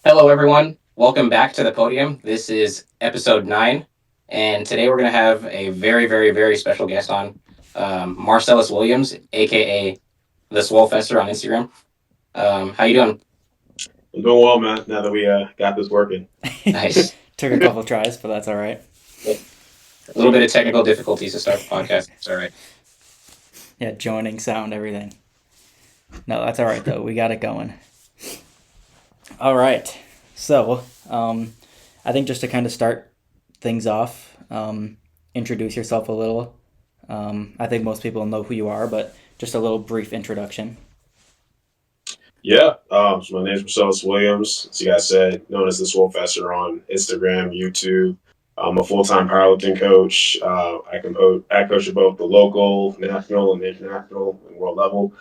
Hello, everyone. Welcome back to the Podium. This is episode 9, and today we're going to have a very, very, very special guest on, Marcellus Williams, aka the Swolefester on Instagram. How you doing? I'm doing well, man. Now that we got this working. Nice. Took a couple tries, but that's all right. A little bit of technical difficulties to start the podcast. It's all right. Yeah, joining sound, everything. No, that's all right though. We got it going. All right. So, I think just to kind of start things off, introduce yourself a little. I think most people know who you are, but just a little brief introduction. Yeah. So my name's Marcellus Williams. As you guys said, known as the Swolefester on Instagram, YouTube. I'm a full-time powerlifting coach. I coach at both the local, national, and international and world level.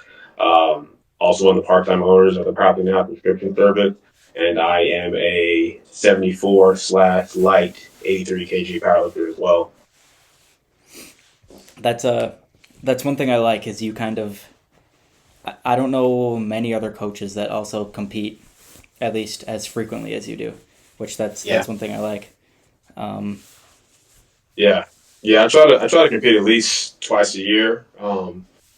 Also, one of the part-time owners of the Powerlifting Now subscription service, and I am a 74 slash light 83 kg powerlifter as well. That's that's one thing I like is you kind of. I don't know many other coaches that also compete at least as frequently as you do, which Yeah. that's one thing I like. Um, Yeah, yeah. I try to compete at least twice a year.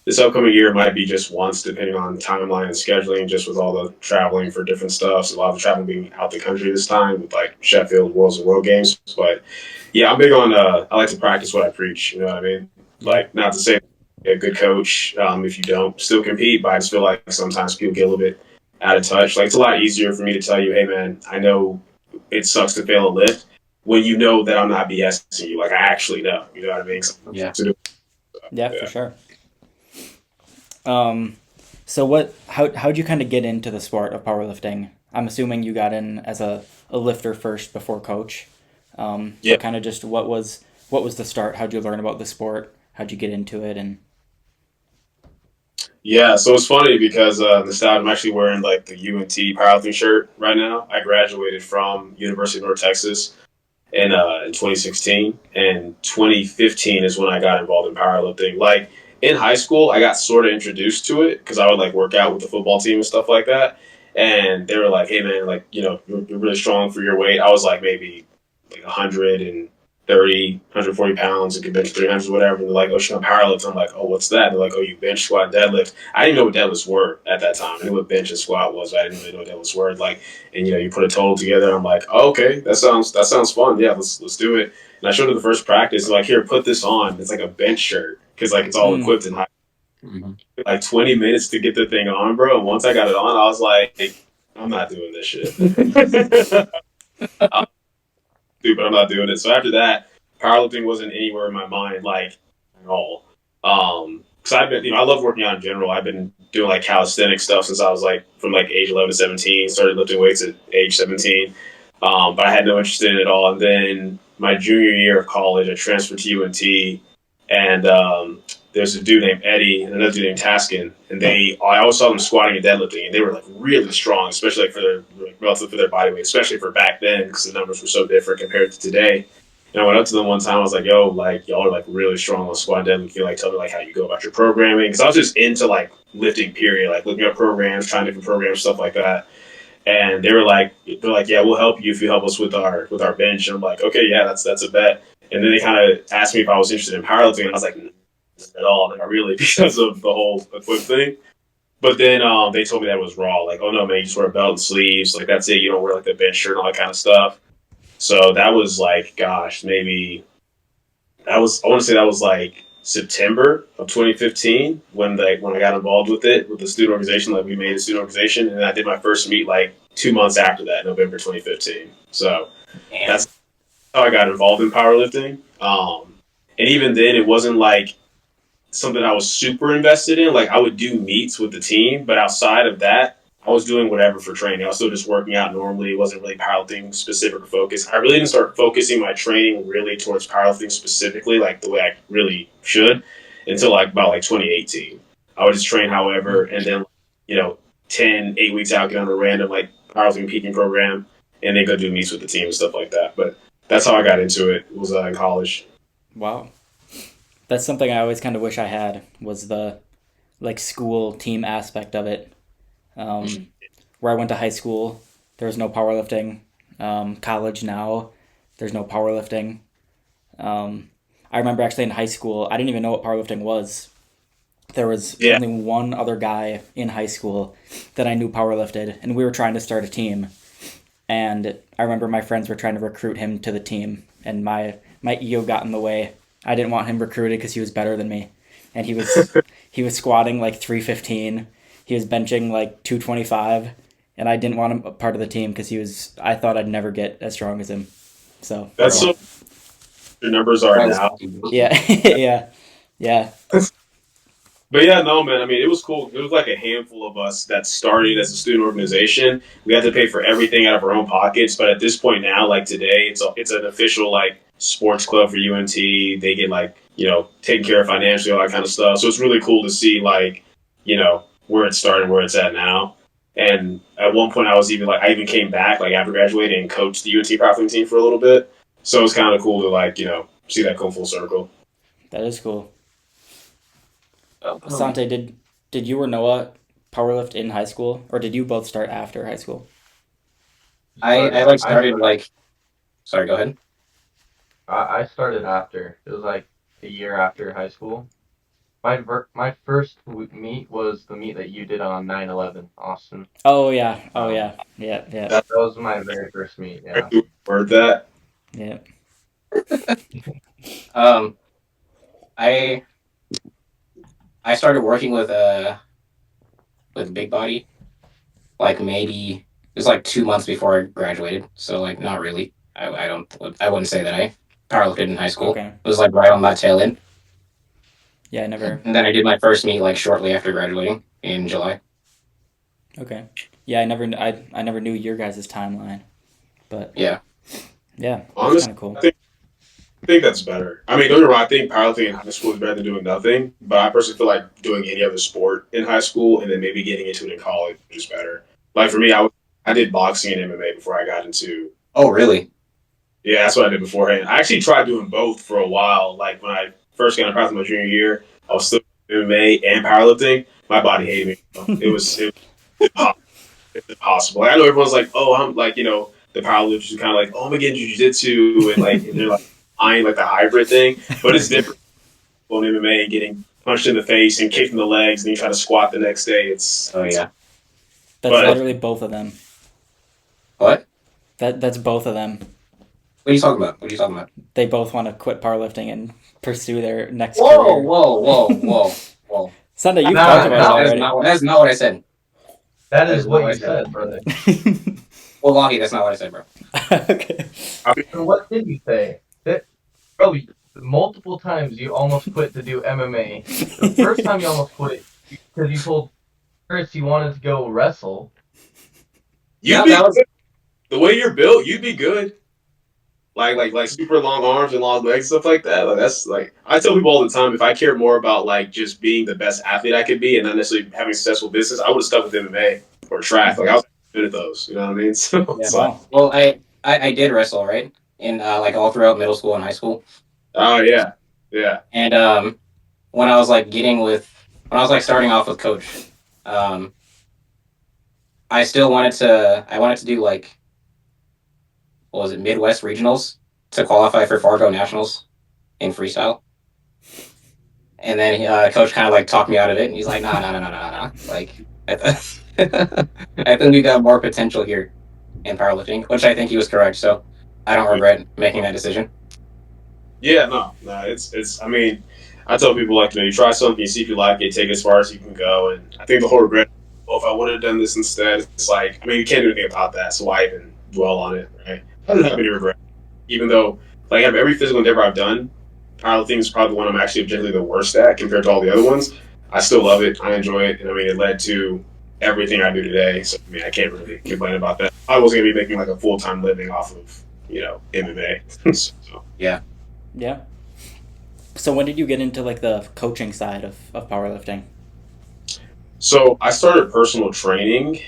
This upcoming year might be just once, depending on timeline and scheduling. Just with all the traveling for different stuff, so a lot of the travel being out the country this time with like Sheffield Worlds and World Games. But yeah, I'm big on. I like to practice what I preach. You know what I mean? yeah, Like not to say a good coach if you don't still compete, but I just feel like sometimes people get a little bit out of touch. Like it's a lot easier for me to tell you, hey man, I know it sucks to fail a lift when you know that I'm not BSing you. Like I actually know. You know what I mean? Yeah. yeah, for Yeah. sure. Um, so how'd you kind of get into the sport of powerlifting? I'm assuming you got in as a lifter first before coach. Yeah. But kind of just what was the start? How'd you learn about the sport? How'd you get into it? And Yeah, so it's funny because the style I'm actually wearing like the UNT powerlifting shirt right now. I graduated from University of North Texas in 2016, and 2015 is when I got involved in powerlifting. Like in high school, I got sort of introduced to it because I would like work out with the football team and stuff like that. And they were like, "Hey man, like you're really strong for your weight." I was like maybe like 130, 140 pounds and could bench 300 or whatever. And they're like, "Oh, she's gonna powerlift." I'm like, "Oh, what's that?" And they're like, "Oh, you bench, squat, deadlift." I didn't know what deadlifts were at that time. I knew what bench and squat was, but I didn't really know what deadlifts were. Like, and you put a total together. I'm like, oh, okay, that sounds fun. Yeah, let's do it. And I showed her the first practice. Like, here, put this on. It's like a bench shirt because like it's all mm, equipped in high. Hmm. Like 20 minutes to get the thing on, bro. And once I got it on, I was like, I'm not doing this shit. I'll do, but I'm not doing it. So after that, powerlifting wasn't anywhere in my mind, like at all. Because I've been, I love working out in general. I've been doing like calisthenic stuff since I was like from like age 11 to 17. Started lifting weights at age 17, but I had no interest in it at all. And then my junior year of college, I transferred to UNT, and there's a dude named Eddie and another dude named Taskin, and I always saw them squatting and deadlifting, and they were like really strong, especially like for their like, relative for their body weight, especially for back then because the numbers were so different compared to today. And I went up to them one time. I was like, "Yo, like y'all are like really strong on squat and deadlift. Can you like tell me like how you go about your programming?" Because I was just into like lifting, period, like looking up programs, trying different programs, stuff like that. And they're like, yeah, we'll help you if you help us with our bench. And I'm like, okay, yeah, that's a bet. And then they kind of asked me if I was interested in powerlifting, and I was like, not at all, not really, because of the whole equip thing. But then they told me that was raw. Like, oh no, man, you just wear a belt and sleeves. Like that's it. You don't wear like the bench shirt and all that kind of stuff. So that was like, gosh, maybe that was I want to say that was like September of 2015 when I got involved with it with the student organization. Like we made a student organization, and I did my first meet like 2 months after that, November 2015. So Damn. that's how I got involved in powerlifting. And even then, it wasn't like something I was super invested in. Like I would do meets with the team, but outside of that, I was doing whatever for training. I was still just working out normally. It wasn't really powerlifting specific or focus. I really didn't start focusing my training really towards powerlifting specifically, like the way I really should, until like about like 2018. I would just train however, and then you know, 8 weeks out, get on a random like powerlifting peaking program, and then go do meets with the team and stuff like that. But that's how I got into it. Was in college. wow, that's something I always kind of wish I had was the like school team aspect of it. Um, where I went to high school, There was no powerlifting. College now, there's no powerlifting. I remember actually in high school, I didn't even know what powerlifting was. There was Yeah. only one other guy in high school that I knew powerlifted, and we were trying to start a team. And I remember my friends were trying to recruit him to the team, and my ego got in the way. I didn't want him recruited because he was better than me, and he was squatting like 315. He was benching like 225, and I didn't want him a part of the team because I thought I'd never get as strong as him. So That's so your numbers are now. yeah, yeah, yeah. But yeah, no, man. I mean, it was cool. It was like a handful of us that started as a student organization. We had to pay for everything out of our own pockets. But at this point now, like today, it's an official like sports club for UNT. They get like taken care of financially, all that kind of stuff. So it's really cool to see like where it started, where it's at now. And at one point, I even came back like after graduating and coached the UNT powerlifting team for a little bit. So it's kind of cool to like see that come full circle. That is cool. Asante, did you or Noah powerlift in high school, or did you both start after high school? I like started like. Sorry, go ahead. I started after. It was like a year after high school. My first meet was the meet that you did on 9/11, Austin. Oh yeah, yeah. That was my very first meet. Yeah. Heard that. Yeah. Um, I I started working with Big Body like maybe it was like 2 months before I graduated, so like not really. I wouldn't say that I powerlifted in high school. Okay. It was like right on that tail end, Yeah, I never. and then I did my first meet like shortly after graduating in July. Okay. Yeah, I never knew your guys' timeline, but Yeah, yeah, that's Honestly, kind of cool. I think that's better. I mean, don't get me wrong. I think powerlifting in high school is better than doing nothing. But I personally feel like doing any other sport in high school and then maybe getting into it in college is better. Like for me, I did boxing and MMA before I got into. Oh, really? Yeah, that's what I did beforehand. I actually tried doing both for a while. Like when I first got into powerlifting my junior year, I was still doing MMA and powerlifting. My body hated me. It was impossible. Like, I know everyone's like, oh, I'm like the powerlifters are kind of like, oh, I'm gonna get into jiu-jitsu and they're like eyeing like the hybrid thing, but it's different on MMA and getting punched in the face and kicked in the legs, and you try to squat the next day. Oh yeah. That's But- literally both of them. What? That's both of them. What are you talking about? What are you talking about? They both want to quit powerlifting and pursue their next Whoa, career. whoa. Sunday, you've Nah, talked about nah, it That is already. that's not what I said. That That is is what what I you said, brother. Wallahi, that's not what I said, bro. Okay. So what did you say? Bro, multiple times you almost quit to do MMA. The first time you almost quit because you told Chris you wanted to go wrestle. You'd Yeah, be that was- good. The way you're built, you'd be good. Like super long arms and long legs, stuff like that. Like that's like I tell people all the time. If I cared more about like just being the best athlete I could be and not necessarily having a successful business, I would have stuck with MMA or track. Like I was good at those. You know what I mean? So Yeah. it's like, Wow. Well, I did wrestle, right? In like all throughout middle school and high school. oh yeah, yeah. And when I was like starting off with coach, um, I wanted to do like what was it, Midwest regionals to qualify for Fargo Nationals in freestyle. And then coach kind of like talked me out of it, and he's like, nah. Like, I think we got more potential here in powerlifting, which I think he was correct. So I don't regret making that decision. Yeah, no. It's. I mean, I tell people like you try something, you see if you like it, take it as far as you can go, and I think the whole regret. Oh, if I would have done this instead, it's like I mean, you can't do anything about that, so why even dwell on it, right? I don't have any regret, even though like out of every physical endeavor I've done, powerlifting is probably the one I'm actually objectively the worst at compared to all the other ones. I still love it. I enjoy it, and I mean, it led to everything I do today. So I mean, I can't really complain about that. I was going to be making like a full-time living off of MMA. So. Yeah. So when did you get into like the coaching side of powerlifting? So I started personal training,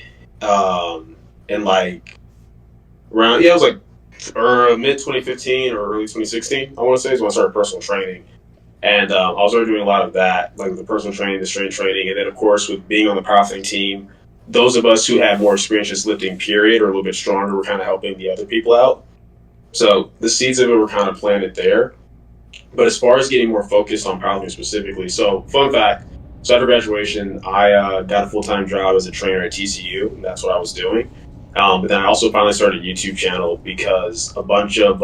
in like around it was like mid 2015 or early 2016. I want to say is when I started personal training, and I was already doing a lot of that, like the personal training, the strength training, and then of course with being on the powerlifting team, those of us who had more experience just lifting period or a little bit stronger were kind of helping the other people out. So the seeds of it were kind of planted there. But as far as getting more focused on powerlifting specifically, so fun fact, so after graduation, I got a full-time job as a trainer at TCU, and that's what I was doing. But then I also finally started a YouTube channel because a bunch of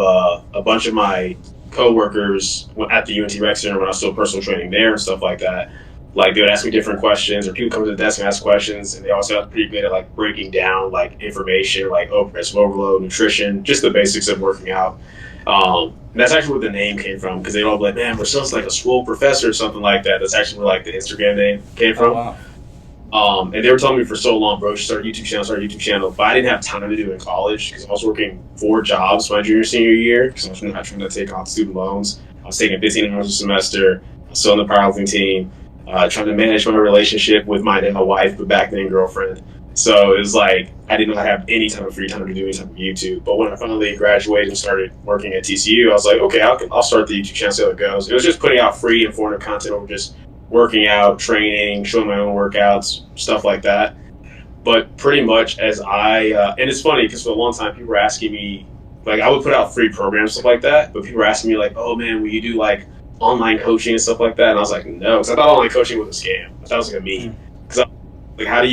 my coworkers at the UNT Rec Center when I was still personal training there and stuff like that, like they would ask me different questions, or people come to the desk and ask questions, and they also got pretty good at like breaking down like information, like progressive overload, nutrition, just the basics of working out. And that's actually where the name came from, because they'd all be like, man, Marcellus like a swole professor or something like that. That's actually where like the Instagram name came from. Oh, wow. And they were telling me for so long, bro, you start a YouTube channel. But I didn't have time to do it in college because I was working 4 jobs my junior, senior year because I was not trying to take on student loans. I was taking 15 hours a semester. I was still on the powerlifting team, trying to manage my relationship with my now wife, but back then girlfriend. So it was like I did not have any type of free time to do any type of YouTube. But when I finally graduated and started working at TCU, I was like, okay, I'll start the YouTube channel, see how it goes. It was just putting out free, informative content over just working out, training, showing my own workouts, stuff like that. But pretty much as and it's funny because for a long time people were asking me, like I would put out free programs, stuff like that, but people were asking me like, oh man, will you do like online coaching and stuff like that? And I was like, no, because I thought online coaching was a scam. I thought it was like a meme. Because like, how do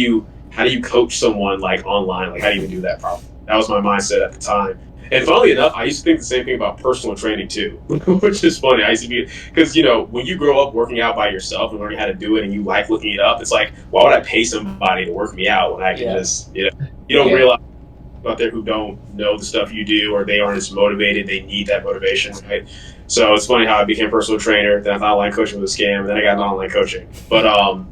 you coach someone like online? Like how do you even do that properly? That was my mindset at the time. And funnily enough, I used to think the same thing about personal training too, which is funny. I used to be, because when you grow up working out by yourself and learning how to do it, and you like looking it up, it's like, why would I pay somebody to work me out when I can just, you don't realize out there who don't know the stuff you do, or they aren't as motivated. They need that motivation, right? So it's funny how I became a personal trainer. Then I thought online coaching was a scam, and then I got into online coaching. But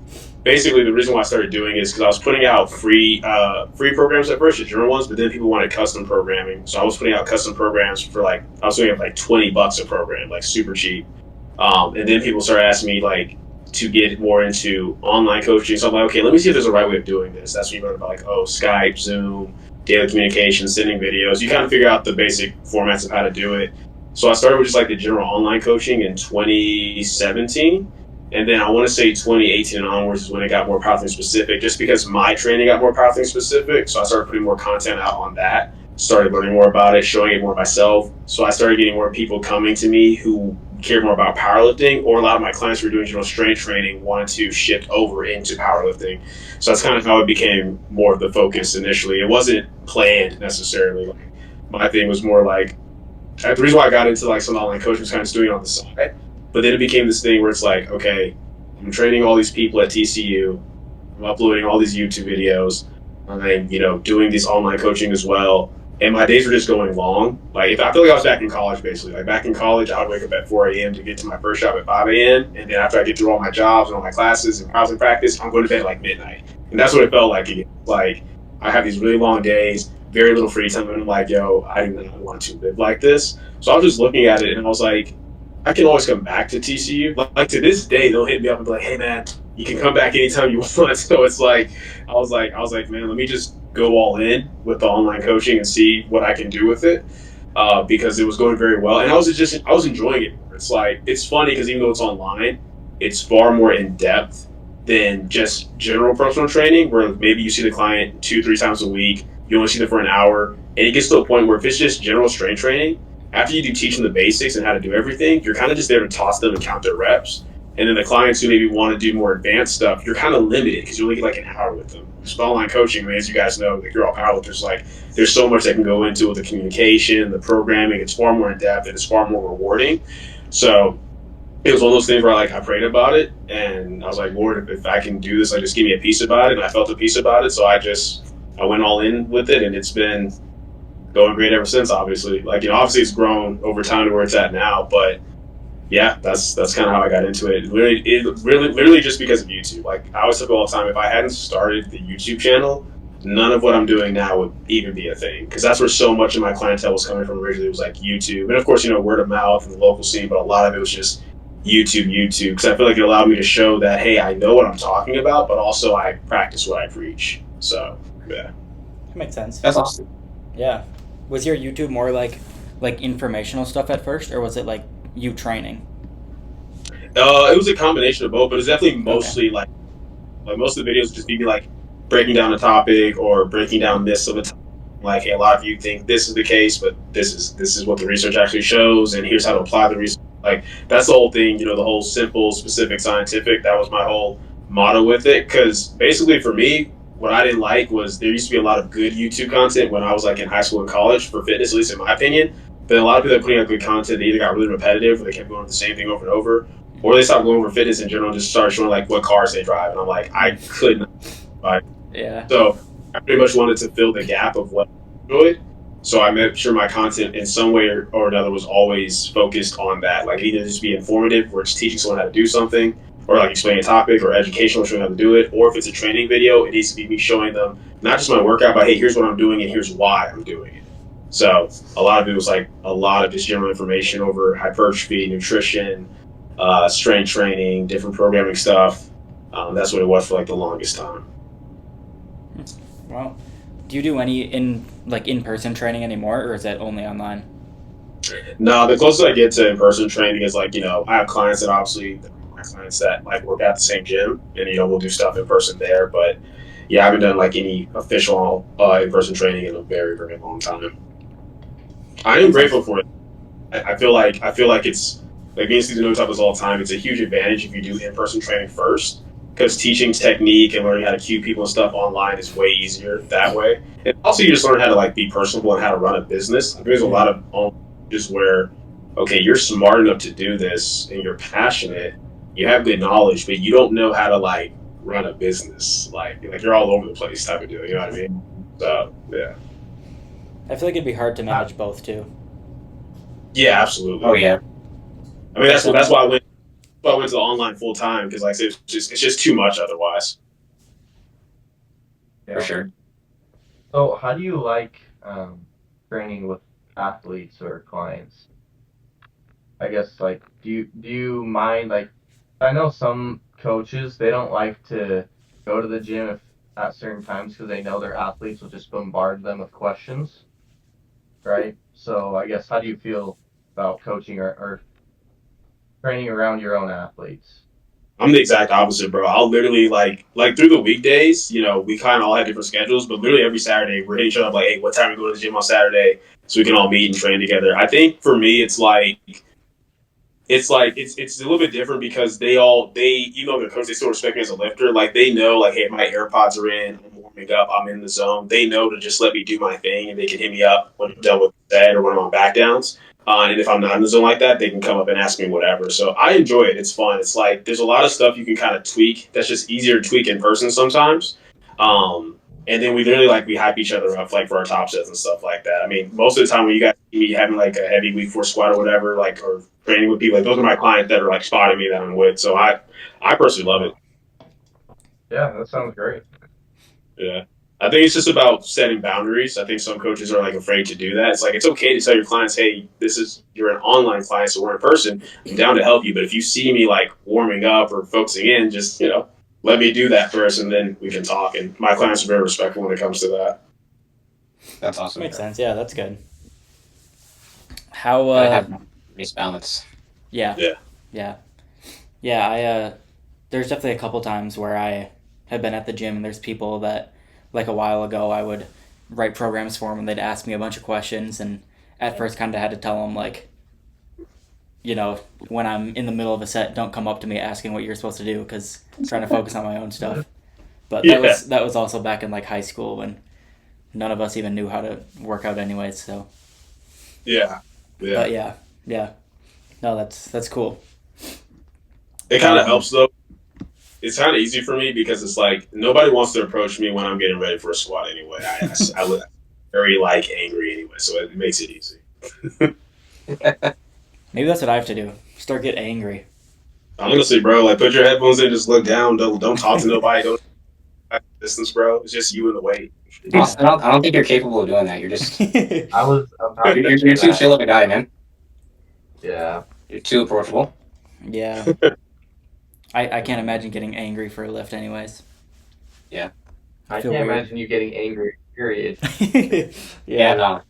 basically, the reason why I started doing it is because I was putting out free programs at first, the general ones, but then people wanted custom programming. So I was putting out custom programs for I was doing it like $20 a program, like super cheap. And then people started asking me like to get more into online coaching. So I'm like, okay, let me see if there's a right way of doing this. That's when you learn about like, Skype, Zoom, daily communication, sending videos. You kind of figure out the basic formats of how to do it. So I started with just like the general online coaching in 2017. And then I want to say 2018 and onwards is when it got more powerlifting specific, just because my training got more powerlifting specific. So I started putting more content out on that, started learning more about it, showing it more myself. So I started getting more people coming to me who cared more about powerlifting, or a lot of my clients who were doing general strength training wanted to shift over into powerlifting. So that's kind of how it became more of the focus initially. It wasn't planned necessarily. Like, my thing was more like, the reason why I got into like some online coaching was kind of just doing it on the side. But then it became this thing where it's like, okay, I'm training all these people at TCU, I'm uploading all these YouTube videos, I'm doing these online coaching as well, and my days were just going long. Like I feel like I was back in college basically. Like back in college, I would wake up at 4 a.m. to get to my first job at 5 a.m. And then after I get through all my jobs and all my classes and powerlifting practice, I'm going to bed at like midnight. And that's what it felt like again. Like I have these really long days, very little free time, and I'm like, I do not want to live like this. So I was just looking at it and I was like, I can always come back to TCU. Like to this day, they'll hit me up and be like, hey man, you can come back anytime you want. So it's like, I was like, man, let me just go all in with the online coaching and see what I can do with it. Because it was going very well. And I was enjoying it. It's like, it's funny because even though it's online, it's far more in depth than just general personal training, where maybe you see the client 2-3 times a week, you only see them for an hour, and it gets to a point where if it's just general strength training, after you do teach them the basics and how to do everything, you're kind of just there to toss them and count their reps. And then the clients who maybe want to do more advanced stuff, you're kind of limited because you only get like an hour with them. With online coaching, I mean, as you guys know, like you're all powerlifters, like there's so much that can go into with the communication, the programming. It's far more in depth and it's far more rewarding. So it was one of those things where I prayed about it and I was like, Lord, if I can do this, just give me a piece about it. And I felt a piece about it, so I went all in with it, and it's been going great ever since. Obviously, obviously it's grown over time to where it's at now, but yeah, that's kind of how I got into it. Literally just because of YouTube. Like I always tell people all the time, if I hadn't started the YouTube channel, none of what I'm doing now would even be a thing, because that's where so much of my clientele was coming from originally. It was like YouTube, and of course word of mouth and the local scene, but a lot of it was just YouTube, because I feel like it allowed me to show that, hey, I know what I'm talking about, but also I practice what I preach. So yeah, that makes sense. That's awesome. Yeah. Was your YouTube more like informational stuff at first, or was it like you training? It was a combination of both, but it's definitely mostly like most of the videos would just be like breaking down a topic or breaking down myths of a topic. Like, hey, a lot of you think this is the case, but this is what the research actually shows, and here's how to apply the research. Like, that's the whole thing, the whole simple, specific, scientific. That was my whole motto with it. Because basically, for me, what I didn't like was there used to be a lot of good YouTube content when I was like in high school and college for fitness, at least in my opinion. But a lot of people that putting out good content, they either got really repetitive, or they kept going with the same thing over and over, or they stopped going over fitness in general and just started showing like what cars they drive. And I'm like, I could not. Yeah. So I pretty much wanted to fill the gap of what I enjoyed. So I made sure my content in some way or another was always focused on that. Like either just be informative, where it's teaching someone how to do something, or like explaining a topic, or educational, showing how to do it. Or if it's a training video, it needs to be me showing them not just my workout, but hey, here's what I'm doing and here's why I'm doing it. So a lot of it was like a lot of just general information over hypertrophy, nutrition, strength training, different programming stuff. That's what it was for like the longest time. Wow. Do you do any in-person training anymore, or is that only online? No, the closest I get to in-person training is like, I have clients that obviously my clients that like work at the same gym, and we'll do stuff in person there. But yeah, I haven't done like any official in-person training in a very, very long time. I am grateful for it. I feel like it's like me and Steve know talk this all the time. It's a huge advantage if you do in-person training first, because teaching technique and learning how to cue people and stuff online is way easier that way. And also, you just learn how to like be personable and how to run a business. I think there's a lot of just where, okay, you're smart enough to do this and you're passionate, you have good knowledge, but you don't know how to like run a business. Like you're all over the place type of deal. You know what I mean? So yeah. I feel like it'd be hard to manage both too. Yeah, absolutely. Oh yeah. I mean, that's why I went. I went to the online full time, because like I said, it's just too much otherwise. For sure. So, how do you like training with athletes or clients? I guess like do you mind, like, I know some coaches, they don't like to go to the gym at certain times because they know their athletes will just bombard them with questions, right? So I guess how do you feel about coaching or training around your own athletes? I'm the exact opposite, bro. I'll literally like through the weekdays, we kind of all have different schedules, but literally every Saturday we're hitting each other up like, hey, what time we go to the gym on Saturday so we can all meet and train together. I think for me, it's a little bit different because they even though they're coach, they still respect me as a lifter. Like they know like, hey, my AirPods are in, I'm warming up, I'm in the zone. They know to just let me do my thing, and they can hit me up when I'm done with the set or when I'm on back downs. And if I'm not in the zone like that, they can come up and ask me whatever. So I enjoy it. It's fun. It's like there's a lot of stuff you can kind of tweak. That's just easier to tweak in person sometimes. And then we hype each other up like for our top sets and stuff like that. I mean, most of the time when you guys see me having like a heavy week 4 squat or whatever, like, or training with people, like those are my clients that are like spotting me that I'm with. So I personally love it. Yeah, that sounds great. Yeah. I think it's just about setting boundaries. I think some coaches are like afraid to do that. It's like, it's okay to tell your clients, hey, you're an online client, so we're in person. I'm down to help you. But if you see me like warming up or focusing in, just, let me do that first, and then we can talk. And my clients are very respectful when it comes to that. That's awesome. Makes sense. Yeah, that's good. How Gotta have nice balance. Yeah. I there's definitely a couple times where I have been at the gym and there's people that, like a while ago, I would write programs for them and they'd ask me a bunch of questions, and at first kind of had to tell them, like, when I'm in the middle of a set, don't come up to me asking what you're supposed to do, because I'm trying to focus on my own stuff. But that was also back in like high school when none of us even knew how to work out anyways. So Yeah. but yeah. No, that's cool. It kind of helps though. It's kind of easy for me because it's like nobody wants to approach me when I'm getting ready for a squat anyway. I look very like angry anyway, so it makes it easy. Maybe that's what I have to do. Start getting angry. Honestly, bro, like put your headphones in, just look down. Don't talk to nobody. Don't distance, bro. It's just you and the weight. Austin, I don't think you're capable of doing that. You're just I was about to you're say too that. chill of a guy, man. Yeah. You're too approachable. Yeah. I can't imagine getting angry for a lift anyways. Yeah. I feel can't weird. imagine you getting angry, period. Yeah, no.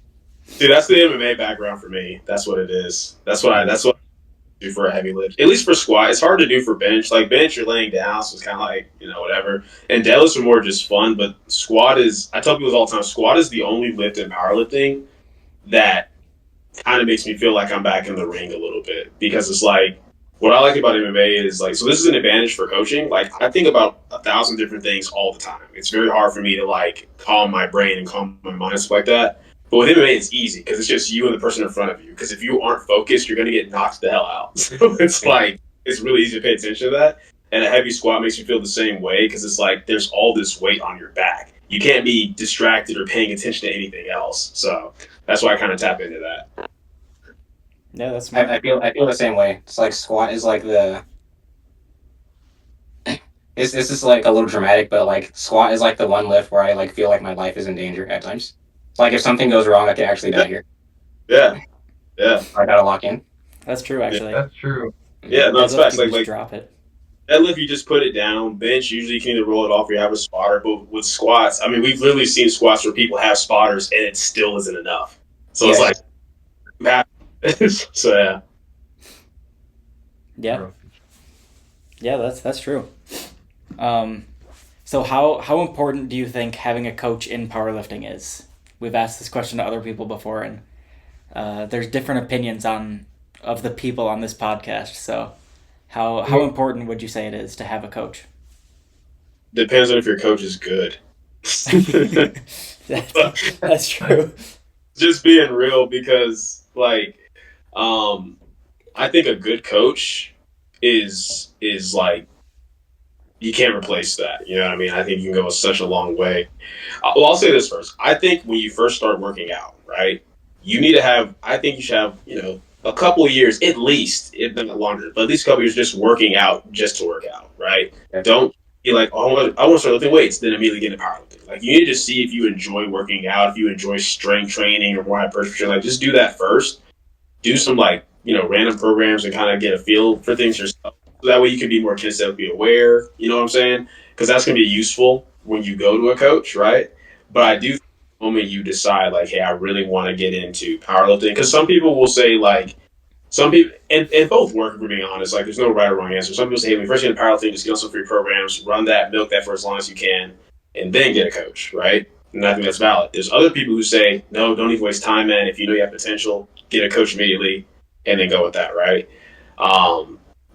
Dude, that's the MMA background for me. That's what it is. That's what do for a heavy lift. At least for squat, it's hard to do for bench. Like bench, you're laying down, so it's kind of like whatever. And deadlifts are more just fun. But squat is, I tell people all the time, squat is the only lift in powerlifting that kind of makes me feel like I'm back in the ring a little bit, because it's like what I like about MMA is like, so this is an advantage for coaching. Like I think about 1,000 different things all the time. It's very hard for me to like calm my brain and calm my mind, stuff like that. But with MMA, it's easy because it's just you and the person in front of you. Because if you aren't focused, you're going to get knocked the hell out. So it's like, it's really easy to pay attention to that. And a heavy squat makes you feel the same way because it's like there's all this weight on your back. You can't be distracted or paying attention to anything else. So that's why I kind of tap into that. Yeah, that's smart. I feel the same way. It's like squat is like the. This is like a little dramatic, but like squat is like the one lift where I like feel like my life is in danger at times. It's like if something goes wrong, I could actually die here. Yeah. Yeah. I gotta lock in. That's true, actually. That's true. Yeah, no, it's Deadlift, fast. you Like, just like drop it. deadlift, you just put it down. Bench, usually you can either roll it off or you have a spotter. But with squats, I mean, we've literally seen squats where people have spotters and it still isn't enough. So it's like, so yeah. Yeah. Yeah, that's true. So how important do you think having a coach in powerlifting is? We've asked this question to other people before, and there's different opinions of the people on this podcast. So how important would you say it is to have a coach? Depends on if your coach is good. That's true. Just being real, because like, I think a good coach is like, you can't replace that. You know what I mean? I think you can go such a long way. Well, I'll say this first. I think when you first start working out, right, you need to have, I think you should have, a couple of years at least, if not longer, but at least a couple of years just working out just to work out, right? Yeah. Don't be like, oh, I want to start lifting weights, then immediately get into powerlifting. Like, you need to see if you enjoy working out, if you enjoy strength training or more hypertrophy. Like, just do that first. Do some, like, random programs and kind of get a feel for things yourself. So that way you can be more kinesthetically aware, you know what I'm saying? Because that's going to be useful when you go to a coach, right? But I do think the moment you decide, like, hey, I really want to get into powerlifting, because some people will say, like, some people, and both work, if we're being honest, like, there's no right or wrong answer. Some people say, hey, when you first get into powerlifting, just get on some free programs, run that, milk that for as long as you can, and then get a coach, right? And I think that's valid. There's other people who say, no, don't even waste time, man. If you know you have potential, get a coach immediately, and then go with that, right?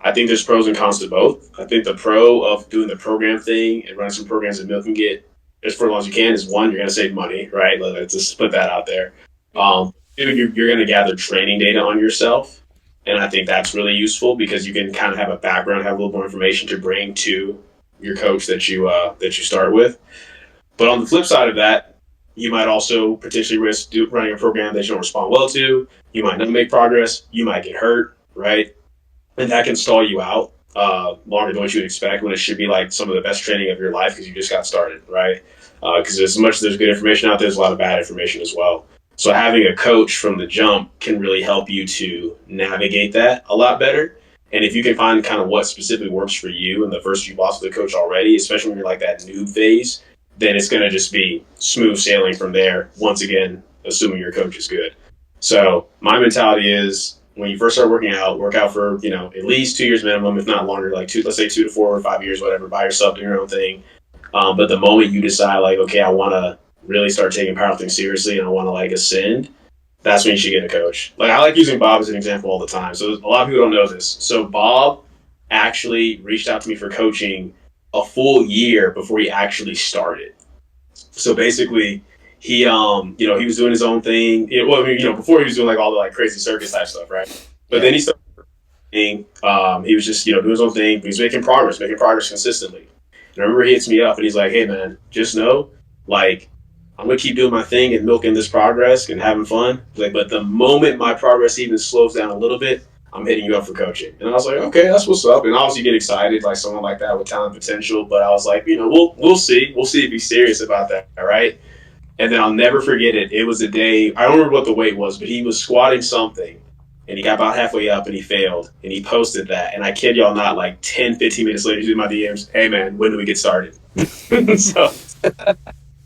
I think there's pros and cons to both. I think the pro of doing the program thing and running some programs that milk can get as for as long as you can is, one, you're going to save money, right? Let's just put that out there. Two, you're going to gather training data on yourself, and I think that's really useful because you can kind of have a background, have a little more information to bring to your coach that you start with. But on the flip side of that, you might also potentially risk running a program that you don't respond well to. You might not make progress. You might get hurt, right? And that can stall you out longer than what you would expect, when it should be like some of the best training of your life because you just got started, right? Because as much as there's good information out there, there's a lot of bad information as well. So having a coach from the jump can really help you to navigate that a lot better. And if you can find kind of what specifically works for you in the first few months with the coach already, especially when you're like that noob phase, then it's going to just be smooth sailing from there, once again, assuming your coach is good. So my mentality is, when you first start working out, work out for, at least 2 years minimum, if not longer, like let's say 2 to 4 or 5 years, whatever, by yourself, doing your own thing. But the moment you decide, like, okay, I want to really start taking powerlifting seriously and I want to, like, ascend, that's when you should get a coach. Like, I like using Bob as an example all the time. So a lot of people don't know this. So Bob actually reached out to me for coaching a full year before he actually started. So basically, he he was doing his own thing. Before he was doing like all the like crazy circus type stuff, right? But then he started he was just doing his own thing. But he's making progress consistently. And I remember he hits me up and he's like, "Hey man, just know, like, I'm gonna keep doing my thing and milking this progress and having fun. Like, but the moment my progress even slows down a little bit, I'm hitting you up for coaching." And I was like, "Okay, that's what's up." And obviously, you get excited, like someone like that with talent potential. But I was like, we'll see if he's serious about that, all right? And then I'll never forget it. It was a day, I don't remember what the weight was, but he was squatting something, and he got about halfway up, and he failed, and he posted that. And I kid y'all not, like 10, 15 minutes later, he's in my DMs, "Hey, man, when do we get started?" So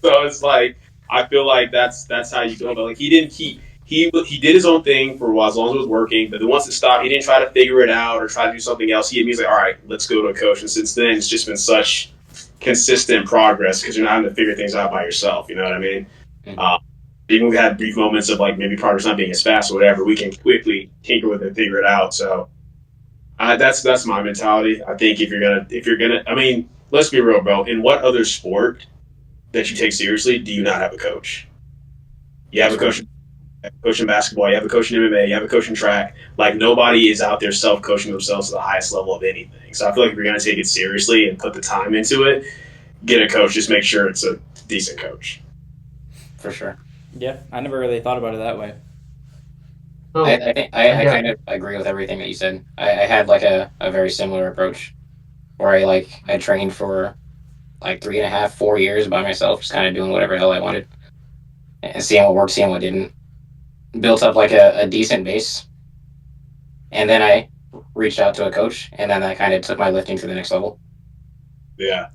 it's like, I feel like that's how you go. But like, he he did his own thing for a while as long as it was working. But then once it stopped, he didn't try to figure it out or try to do something else. He was like, all right, let's go to a coach. And since then, it's just been such consistent progress because you're not having to figure things out by yourself. You know what I mean? Mhm. Even we had brief moments of like maybe progress not being as fast or whatever, we can quickly tinker with it and figure it out. So that's my mentality. I think if you're gonna, I mean, let's be real, bro. In what other sport that you take seriously do you not have a coach? You have That's a right. coach, coach in basketball. You have a coach in MMA. You have a coach in track. Like nobody is out there self coaching themselves to the highest level of anything. So I feel like if you're gonna take it seriously and put the time into it, get a coach. Just make sure it's a decent coach. For sure. Yeah, I never really thought about it that way. So I think I I guess kind of agree with everything that you said. I had like a very similar approach where I trained for like 3.5, 4 years by myself, just kind of doing whatever the hell I wanted and seeing what worked, seeing what didn't. Built up like a decent base, and then I reached out to a coach, and then that kind of took my lifting to the next level. Yeah,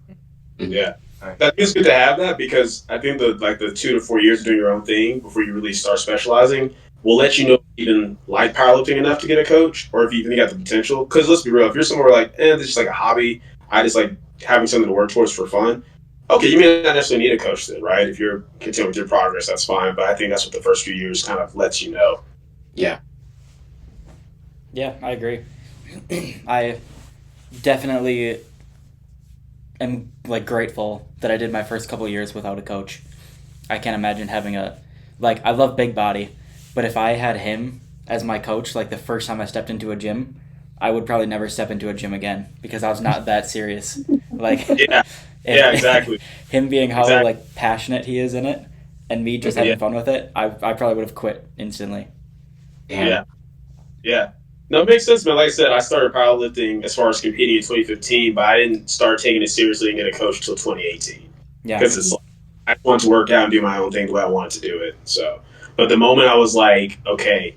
Mhm. yeah. Alright. That is good to have that because I think the 2 to 4 years of doing your own thing before you really start specializing will let you know if you even like powerlifting enough to get a coach or if you even got the potential. Because let's be real, if you're somewhere like, this is just like a hobby, I just like having something to work towards for fun. Okay, you may not necessarily need a coach then, right? If you're content with your progress, that's fine. But I think that's what the first few years kind of lets you know. Yeah. Yeah, I agree. I definitely am like grateful that I did my first couple years without a coach. I can't imagine having a like I love Big Body, but if I had him as my coach like the first time I stepped into a gym, I would probably never step into a gym again because I was not that serious. Like Yeah, yeah, if exactly, him being how exactly. like passionate he is in it and me just Yeah, having fun with it, I probably would have quit instantly. Damn. yeah. Yeah. No, it makes sense, man. Like I said, I started powerlifting as far as competing in 2015, but I didn't start taking it seriously and get a coach until 2018 Yeah. because it's like I wanted to work out and do my own thing the way I wanted to do it. So, but the moment I was like, okay,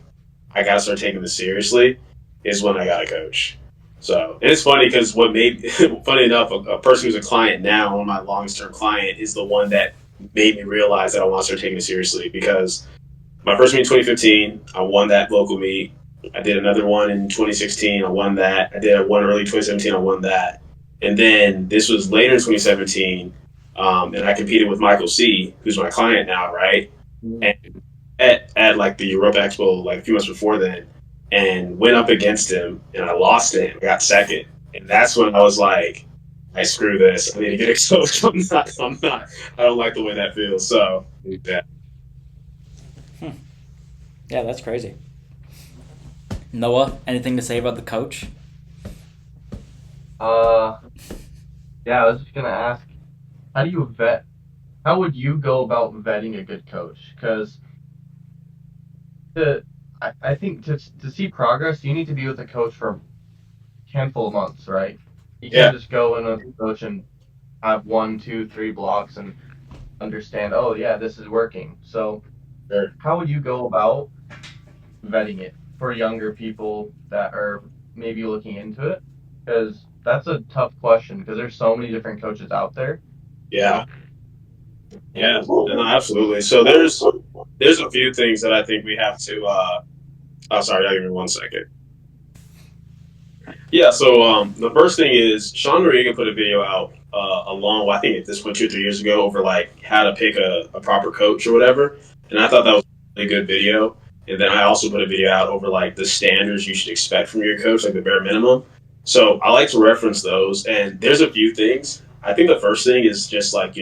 I got to start taking this seriously, is when I got a coach. So, and it's funny because what made, funny enough, a person who's a client now, one of my longest term client, is the one that made me realize that I want to start taking it seriously because my first meet in 2015, I won that local meet. I did another one in 2016. I won that. I did one early 2017. I won that. And then this was later in 2017, and I competed with Michael C, who's my client now, right? And at like the Europe Expo, like a few months before then, and went up against him, and I lost to him. I got second, and that's when I was like, "I screw this. I need to get exposed. I'm not. I'm not. I don't like the way that feels." So yeah. Yeah, that's crazy. Noah, anything to say about the coach? uh yeah, I was just gonna ask, how do you vet? How would you go about vetting a good coach? Because I think to see progress, you need to be with a coach for a handful of months, right? You can't Yeah. just go in with a coach and have one, two, three blocks and understand, oh yeah, this is working. So Sure. how would you go about vetting it for younger people that are maybe looking into it? Because that's a tough question because there's so many different coaches out there, you Yeah. know? Yeah, no, absolutely. So there's a few things that I think we have to. Oh, sorry, give me 1 second. Yeah, so the first thing is Sean Noriega put a video out I think at this point 2 or 3 years ago over like how to pick a proper coach or whatever, and I thought that was a really good video. And then I also put a video out over like the standards you should expect from your coach, like the bare minimum. So I like to reference those, and there's a few things. I think the first thing is just like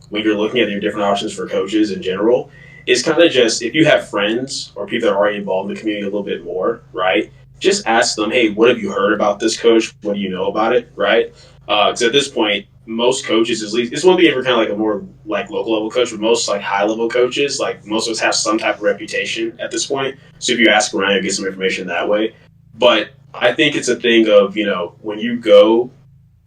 when you're looking at your different options for coaches in general, is kind of just if you have friends or people that are already involved in the community a little bit more, right? Just ask them, hey, what have you heard about this coach? What do you know about it, right? Because at this point, most coaches, at least, it's one thing if you're kind of like a more like local level coach, but most like high level coaches, like most of us have some type of reputation at this point. So if you ask around, you get some information that way. But I think it's a thing of when you go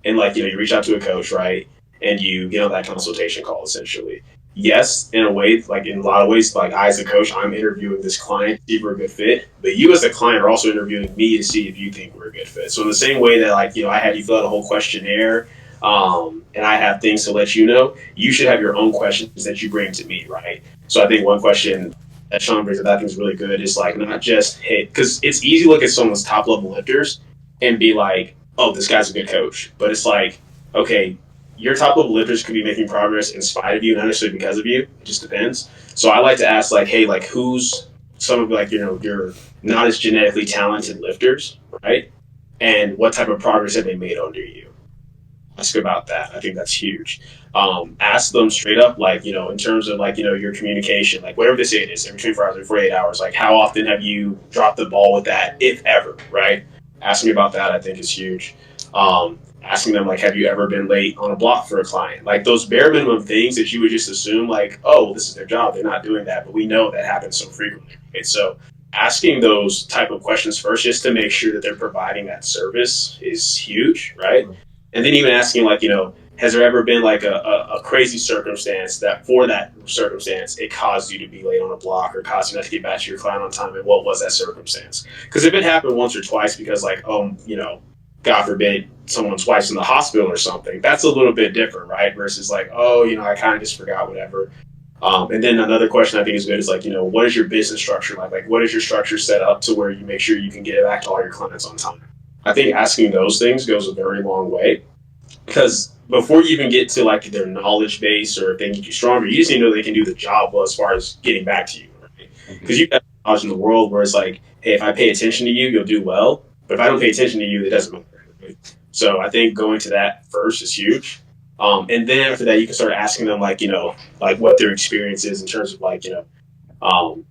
and like you reach out to a coach, right, and you get on that consultation call essentially. Yes, in a way, like in a lot of ways, like I as a coach, I'm interviewing this client to see if we're a good fit, but you as a client are also interviewing me to see if you think we're a good fit. So in the same way that like I had you fill out a whole questionnaire, and I have things to let you know, you should have your own questions that you bring to me, right? So I think one question that Sean brings up that I think is really good is like not just hit, because it's easy to look at someone's top level lifters and be like, oh, this guy's a good coach. But it's like, okay, your top level lifters could be making progress in spite of you, not necessarily because of you. It just depends. So I like to ask like, hey, like who's some of like, your not as genetically talented lifters, right? And what type of progress have they made under you? Ask about that. I think that's huge. Ask them straight up, like, in terms of like, your communication, like whatever they say it is, every 24 hours, every 48 hours, like how often have you dropped the ball with that, if ever, right? Asking me about that, I think is huge. Asking them, like, have you ever been late on a block for a client? Like those bare minimum things that you would just assume, like, oh, this is their job. They're not doing that. But we know that happens so frequently. Right? So asking those type of questions first, just to make sure that they're providing that service is huge, right? And then even asking like, has there ever been like a crazy circumstance that for that circumstance it caused you to be late on a block or caused you not to get back to your client on time, and what was that circumstance? Because if it happened once or twice because like, oh, God forbid someone's wife's in the hospital or something, that's a little bit different, right? Versus like, oh, I kind of just forgot, whatever. And then another question I think is good is like, what is your business structure like? Like, what is your structure set up to where you make sure you can get back to all your clients on time? I think asking those things goes a very long way, because before you even get to like their knowledge base or if they need you stronger, you just need to know they can do the job well as far as getting back to you. Right? Because you have knowledge in the world where it's like, hey, if I pay attention to you, you'll do well. But if I don't pay attention to you, it doesn't matter. Right? So I think going to that first is huge. And then after that, you can start asking them like, like what their experience is in terms of like, um,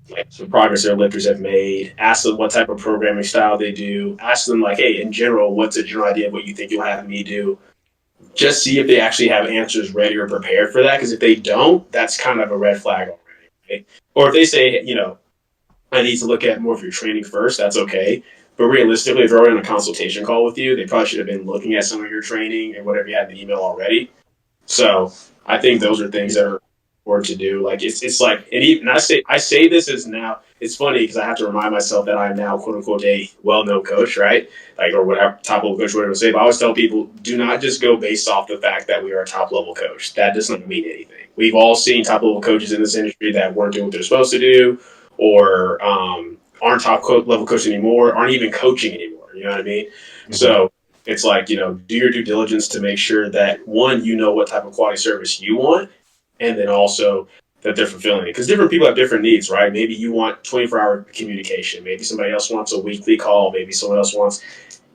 like some progress their lifters have made. Ask them what type of programming style they do. Ask them like, hey, in general, what's a general idea of what you think you'll have me do? Just see if they actually have answers ready or prepared for that. Because if they don't, that's kind of a red flag already. Right? Or if they say, I need to look at more of your training first, that's okay. But realistically, if they're already on a consultation call with you, they probably should have been looking at some of your training and whatever you had in the email already. So I think those are things that are important to do. Like it's like, and even I say this as now. It's funny because I have to remind myself that I'm now quote unquote a well known coach, right? Like, or whatever top level coach, whatever I say. But I always tell people, do not just go based off the fact that we are a top level coach. That does not mean anything. We've all seen top level coaches in this industry that weren't doing what they're supposed to do, or aren't top level coach anymore, aren't even coaching anymore. You know what I mean? Mm-hmm. So it's like, do your due diligence to make sure that one, what type of quality service you want, and then also that they're fulfilling it. Because different people have different needs, right? Maybe you want 24-hour communication. Maybe somebody else wants a weekly call. Maybe someone else wants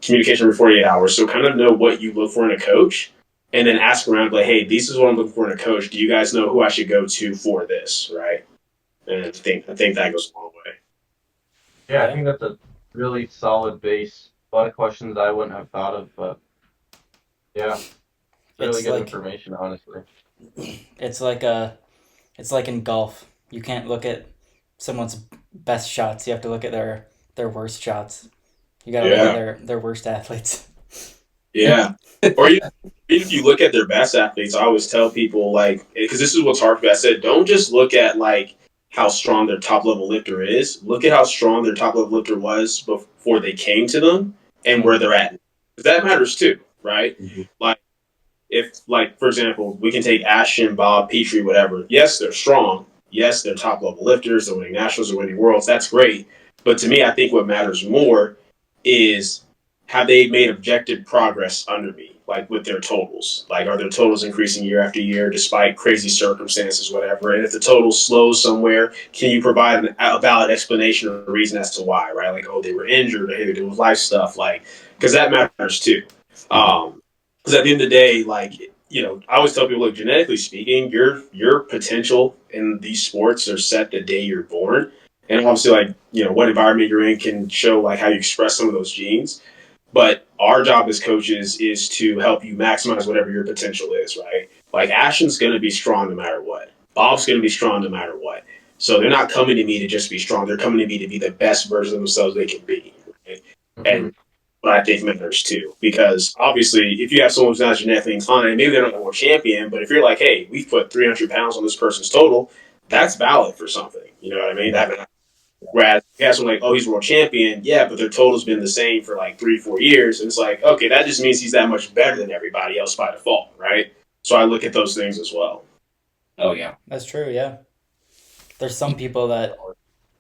communication every 48 hours. So kind of know what you look for in a coach, and then ask around like, hey, this is what I'm looking for in a coach. Do you guys know who I should go to for this, right? And I think that goes a long way. Yeah, I think that's a really solid base. A lot of questions I wouldn't have thought of, but yeah, really good information, honestly. It's like in golf. You can't look at someone's best shots. You have to look at their worst shots. You gotta look at their worst athletes. Yeah. Or even if you look at their best athletes, I always tell people like, because this is what's hard for me. I said, don't just look at like how strong their top level lifter is. Look at how strong their top level lifter was before they came to them and where they're at. Because that matters too, right? Mm-hmm. Like if, like for example, we can take Ashton, Bob, Petrie, whatever. Yes, they're strong. Yes, they're top level lifters. They're winning nationals. They're winning worlds. That's great. But to me, I think what matters more is, have they made objective progress under me, like with their totals? Like, are their totals increasing year after year despite crazy circumstances, whatever? And if the total slows somewhere, can you provide a valid explanation or a reason as to why, right? Like, oh, they were injured, or hey, they're doing life stuff, like, because that matters too. Because at the end of the day, like, I always tell people, look, genetically speaking, your potential in these sports are set the day you're born. And obviously, like, what environment you're in can show, like, how you express some of those genes. But our job as coaches is to help you maximize whatever your potential is, right? Like Ashton's going to be strong no matter what. Bob's going to be strong no matter what. So they're not coming to me to just be strong. They're coming to me to be the best version of themselves they can be. Right? Mm-hmm. And what I think matters too, because obviously if you have someone who's not genetically inclined, maybe they're not a world champion, but if you're like, hey, we've put 300 pounds on this person's total, that's valid for something. You know what I mean? That Whereas you have someone like, oh, he's world champion, yeah, but their total's been the same for like 3-4 years. And it's like, okay, that just means he's that much better than everybody else by default, right? So I look at those things as well. Oh, yeah. That's true, yeah. There's some people that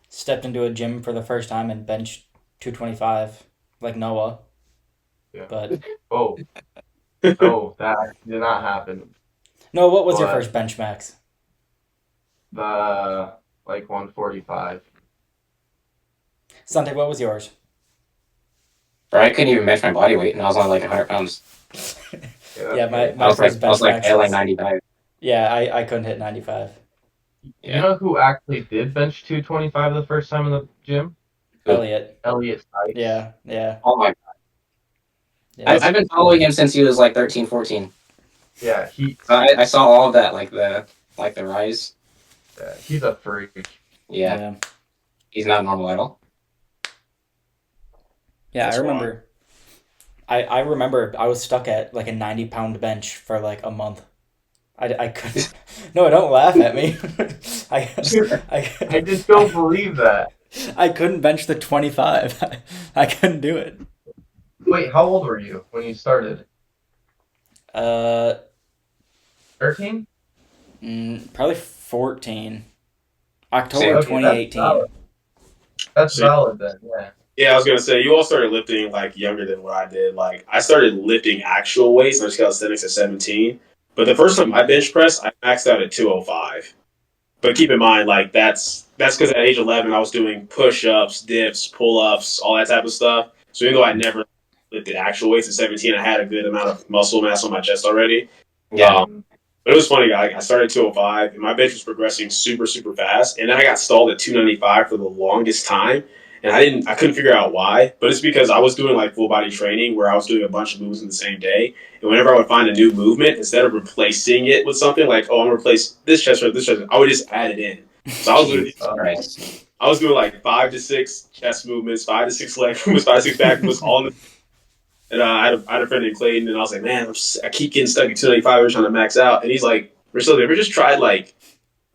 stepped into a gym for the first time and benched 225, like Noah. Yeah. But Oh, no, that did not happen. no, what was your But first bench max? the like 145. Sante, what was yours? Bro, I couldn't even bench my body weight, and I was only like 100 pounds. Yeah, my, Good. my first I was bench like max failing was 95. yeah, I couldn't hit 95. You Yeah. know who actually did bench 225 the first time in the gym? Who? Elliot. Elliot Sykes. Yeah. Oh my! Yeah. I've been following him since he was like 13, 14. Yeah, I saw all of that, like the rise. he's a freak. Yeah, he's not normal at all. Yeah, That's I remember. I remember I was stuck at like a 90-pound bench for like a month. I couldn't. No, don't laugh at me. I I just don't believe that. I couldn't bench the 25. I couldn't do it. Wait, how old were you when you started? Uh, 13? Probably 14. Same. October Okay, that's 2018. valid. That's See. valid then, yeah. Yeah, I was gonna say you all started lifting like younger than what I did. Like I started lifting actual weights, not just calisthenics at 17. But the first time I bench pressed, I maxed out at 205. But keep in mind, like that's because at age 11 I was doing push-ups, dips, pull-ups, all that type of stuff. So even though I never lifted actual weights at 17, I had a good amount of muscle mass on my chest already. Yeah. But it was funny. I started at 205, and my bench was progressing super, super fast. And then I got stalled at 295 for the longest time, and I couldn't figure out why. But it's because I was doing like full body training where I was doing a bunch of moves in the same day. And whenever I would find a new movement, instead of replacing it with something like, oh, I'm gonna replace this chest press, this chest press, I would just add it in. So I was literally, Christ. I was doing like 5 to 6 chest movements, 5 to 6 leg movements, 5 to 6 back movements, all in the. And I had a friend named Clayton, and I was like, man, I keep getting stuck at 295. We're trying to max out. And he's like, Marcellus, have you ever just tried like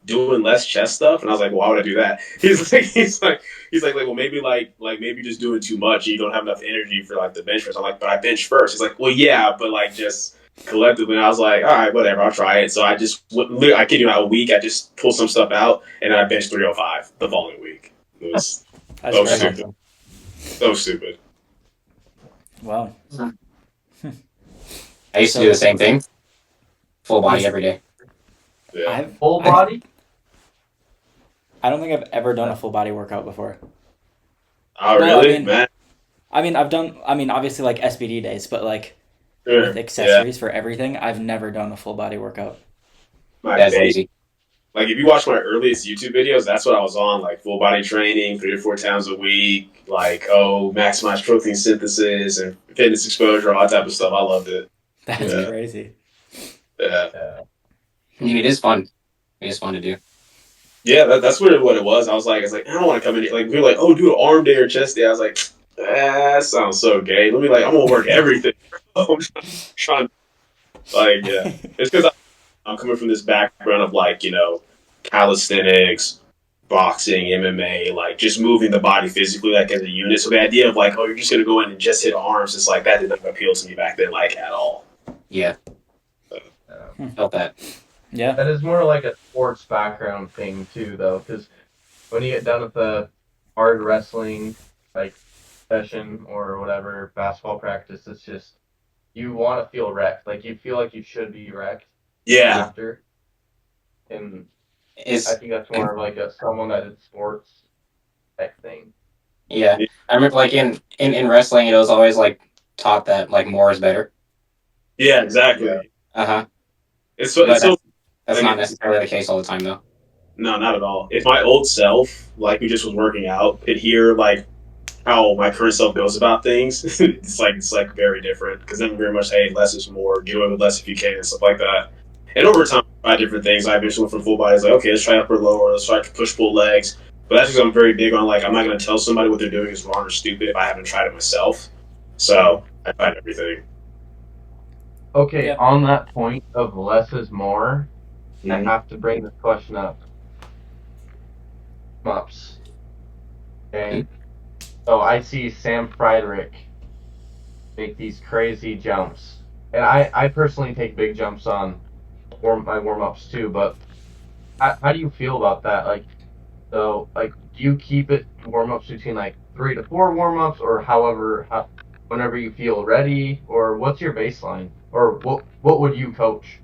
doing less chest stuff? And I was like, well, why would I do that? He's like, well, maybe just doing too much and you don't have enough energy for like the bench press. I'm like, but I bench first. He's like, well, yeah, but like just collectively. And I was like, all right, whatever, I'll try it. So I kid you not, a week, I just pulled some stuff out and then I benched 305 the following week. It was That's so crazy. stupid. So stupid. Wow. I used to do the same thing. Full body every day. Yeah. Full body? I don't think I've ever done a full body workout before. Oh, Well, I really, mean- man? Obviously like SBD days, but like Sure. with accessories for everything, I've never done a full body workout. My That's day. easy. Like if you watch my earliest YouTube videos, that's what I was on, like full body training, 3 or 4 times a week, like maximize protein synthesis and fitness exposure, all that type of stuff. I loved it. That's Yeah. crazy. Yeah, I mean, it is fun. It is fun to do. yeah, that's what it was. I was like, I don't want to come in here. Like we were like, oh, do an arm day or chest day. I was like, that sounds so gay. Let me I'm gonna work everything. I'm trying, like, yeah, it's because I'm coming from this background of like calisthenics, boxing, MMA, like just moving the body physically like as a unit. So the idea of like, oh, you're just gonna go in and just hit arms, it's like that didn't appeal to me back then like at all. Yeah. Felt that. Yeah. That is more like a sports background thing too, though, because when you get done with the hard wrestling like session or whatever basketball practice, it's just you want to feel wrecked. Like you feel like you should be wrecked Yeah, after. And I Is think that's more of like a someone that did sports type thing. yeah. I remember like in wrestling, it was always like taught that like more is better. yeah, exactly. Yeah. Uh-huh. It's so, But it's so that's not necessarily the case all the time though. no, not at all. If my old self, like who just was working out, could hear like how my current self goes about things, it's like very different. Because then very much, hey, less is more. Get away with less if you can, and stuff like that. And over time, I tried different things. I eventually went from full body. It's like, okay, let's try upper lower. Let's try push pull legs. But that's because I'm very big on like I'm not going to tell somebody what they're doing is wrong or stupid if I haven't tried it myself. So I tried everything. Okay, Yeah. on that point of less is more, I Mhm. have to bring this question up. Mups. Okay. So I see Sam Friedrich make these crazy jumps. And I personally take big jumps on my warm ups too, but how do you feel about that? Like So, like, do you keep it warm ups between like 3 to 4 warm ups, or whenever you feel ready, or what's your baseline, or what would you coach?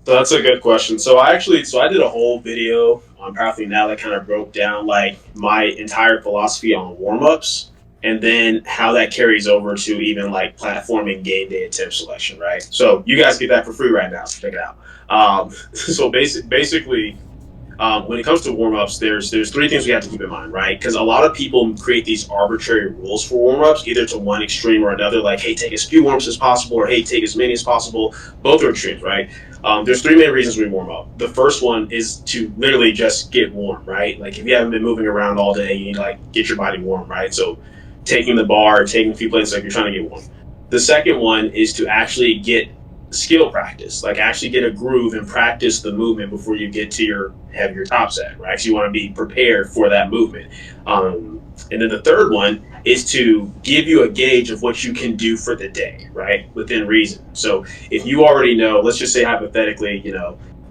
So that's a good question. So I did a whole video on powerlifting now that kind of broke down like my entire philosophy on warm ups, and then how that carries over to even like platforming game day attempt selection, right? So you guys get that for free right now. So check it out. So basically, when it comes to warm ups, there's three things we have to keep in mind, right? Because a lot of people create these arbitrary rules for warm ups, either to one extreme or another, like hey, take as few warm ups as possible, or hey, take as many as possible. Both are extremes, right? There's three main reasons we warm up. The first one is to literally just get warm, right? Like if you haven't been moving around all day, you need to like get your body warm, right? So taking the bar, taking a few plates, like you're trying to get warm. The second one is to actually get skill practice, like actually get a groove and practice the movement before you get to your heavier top set, right? So you want to be prepared for that movement. And then the third one is to give you a gauge of what you can do for the day, right? Within reason. So if you already know, let's just say hypothetically,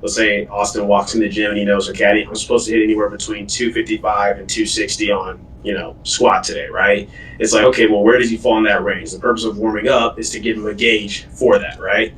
let's say Austin walks in the gym and he knows, okay, I'm supposed to hit anywhere between 255 and 260 on, squat today, right? It's like, okay, well, where does he fall in that range? The purpose of warming up is to give him a gauge for that, right?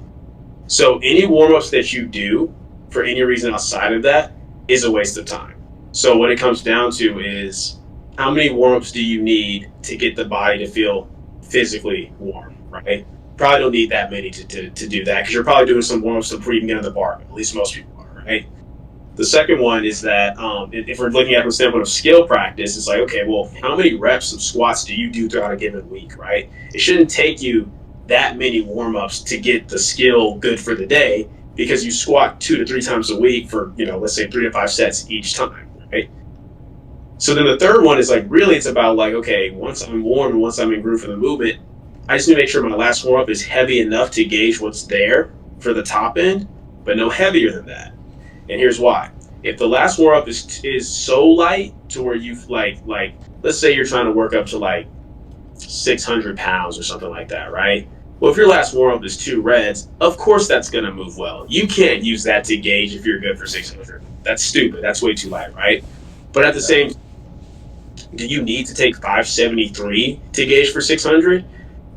So any warm-ups that you do for any reason outside of that is a waste of time. So what it comes down to is how many warm-ups do you need to get the body to feel physically warm, right? Probably don't need that many to do that because you're probably doing some warm-ups before you even get on the bar. At least most people are, right? The second one is that if we're looking at from the standpoint of skill practice, it's like, okay, well, how many reps of squats do you do throughout a given week, right? It shouldn't take you that many warm-ups to get the skill good for the day because you squat 2 to 3 times a week for, let's say 3 to 5 sets each time, right? So then the third one is like, really it's about like, okay, once I'm warm and once I'm in groove for the movement, I just need to make sure my last warm-up is heavy enough to gauge what's there for the top end, but no heavier than that. And here's why. If the last warm up is so light to where you've like let's say you're trying to work up to like 600 pounds or something like that, right? Well, if your last warm up is 2 reds, of course that's going to move well. You can't use that to gauge if you're good for 600. That's stupid. That's way too light, right? But at the same time, do you need to take 573 to gauge for 600?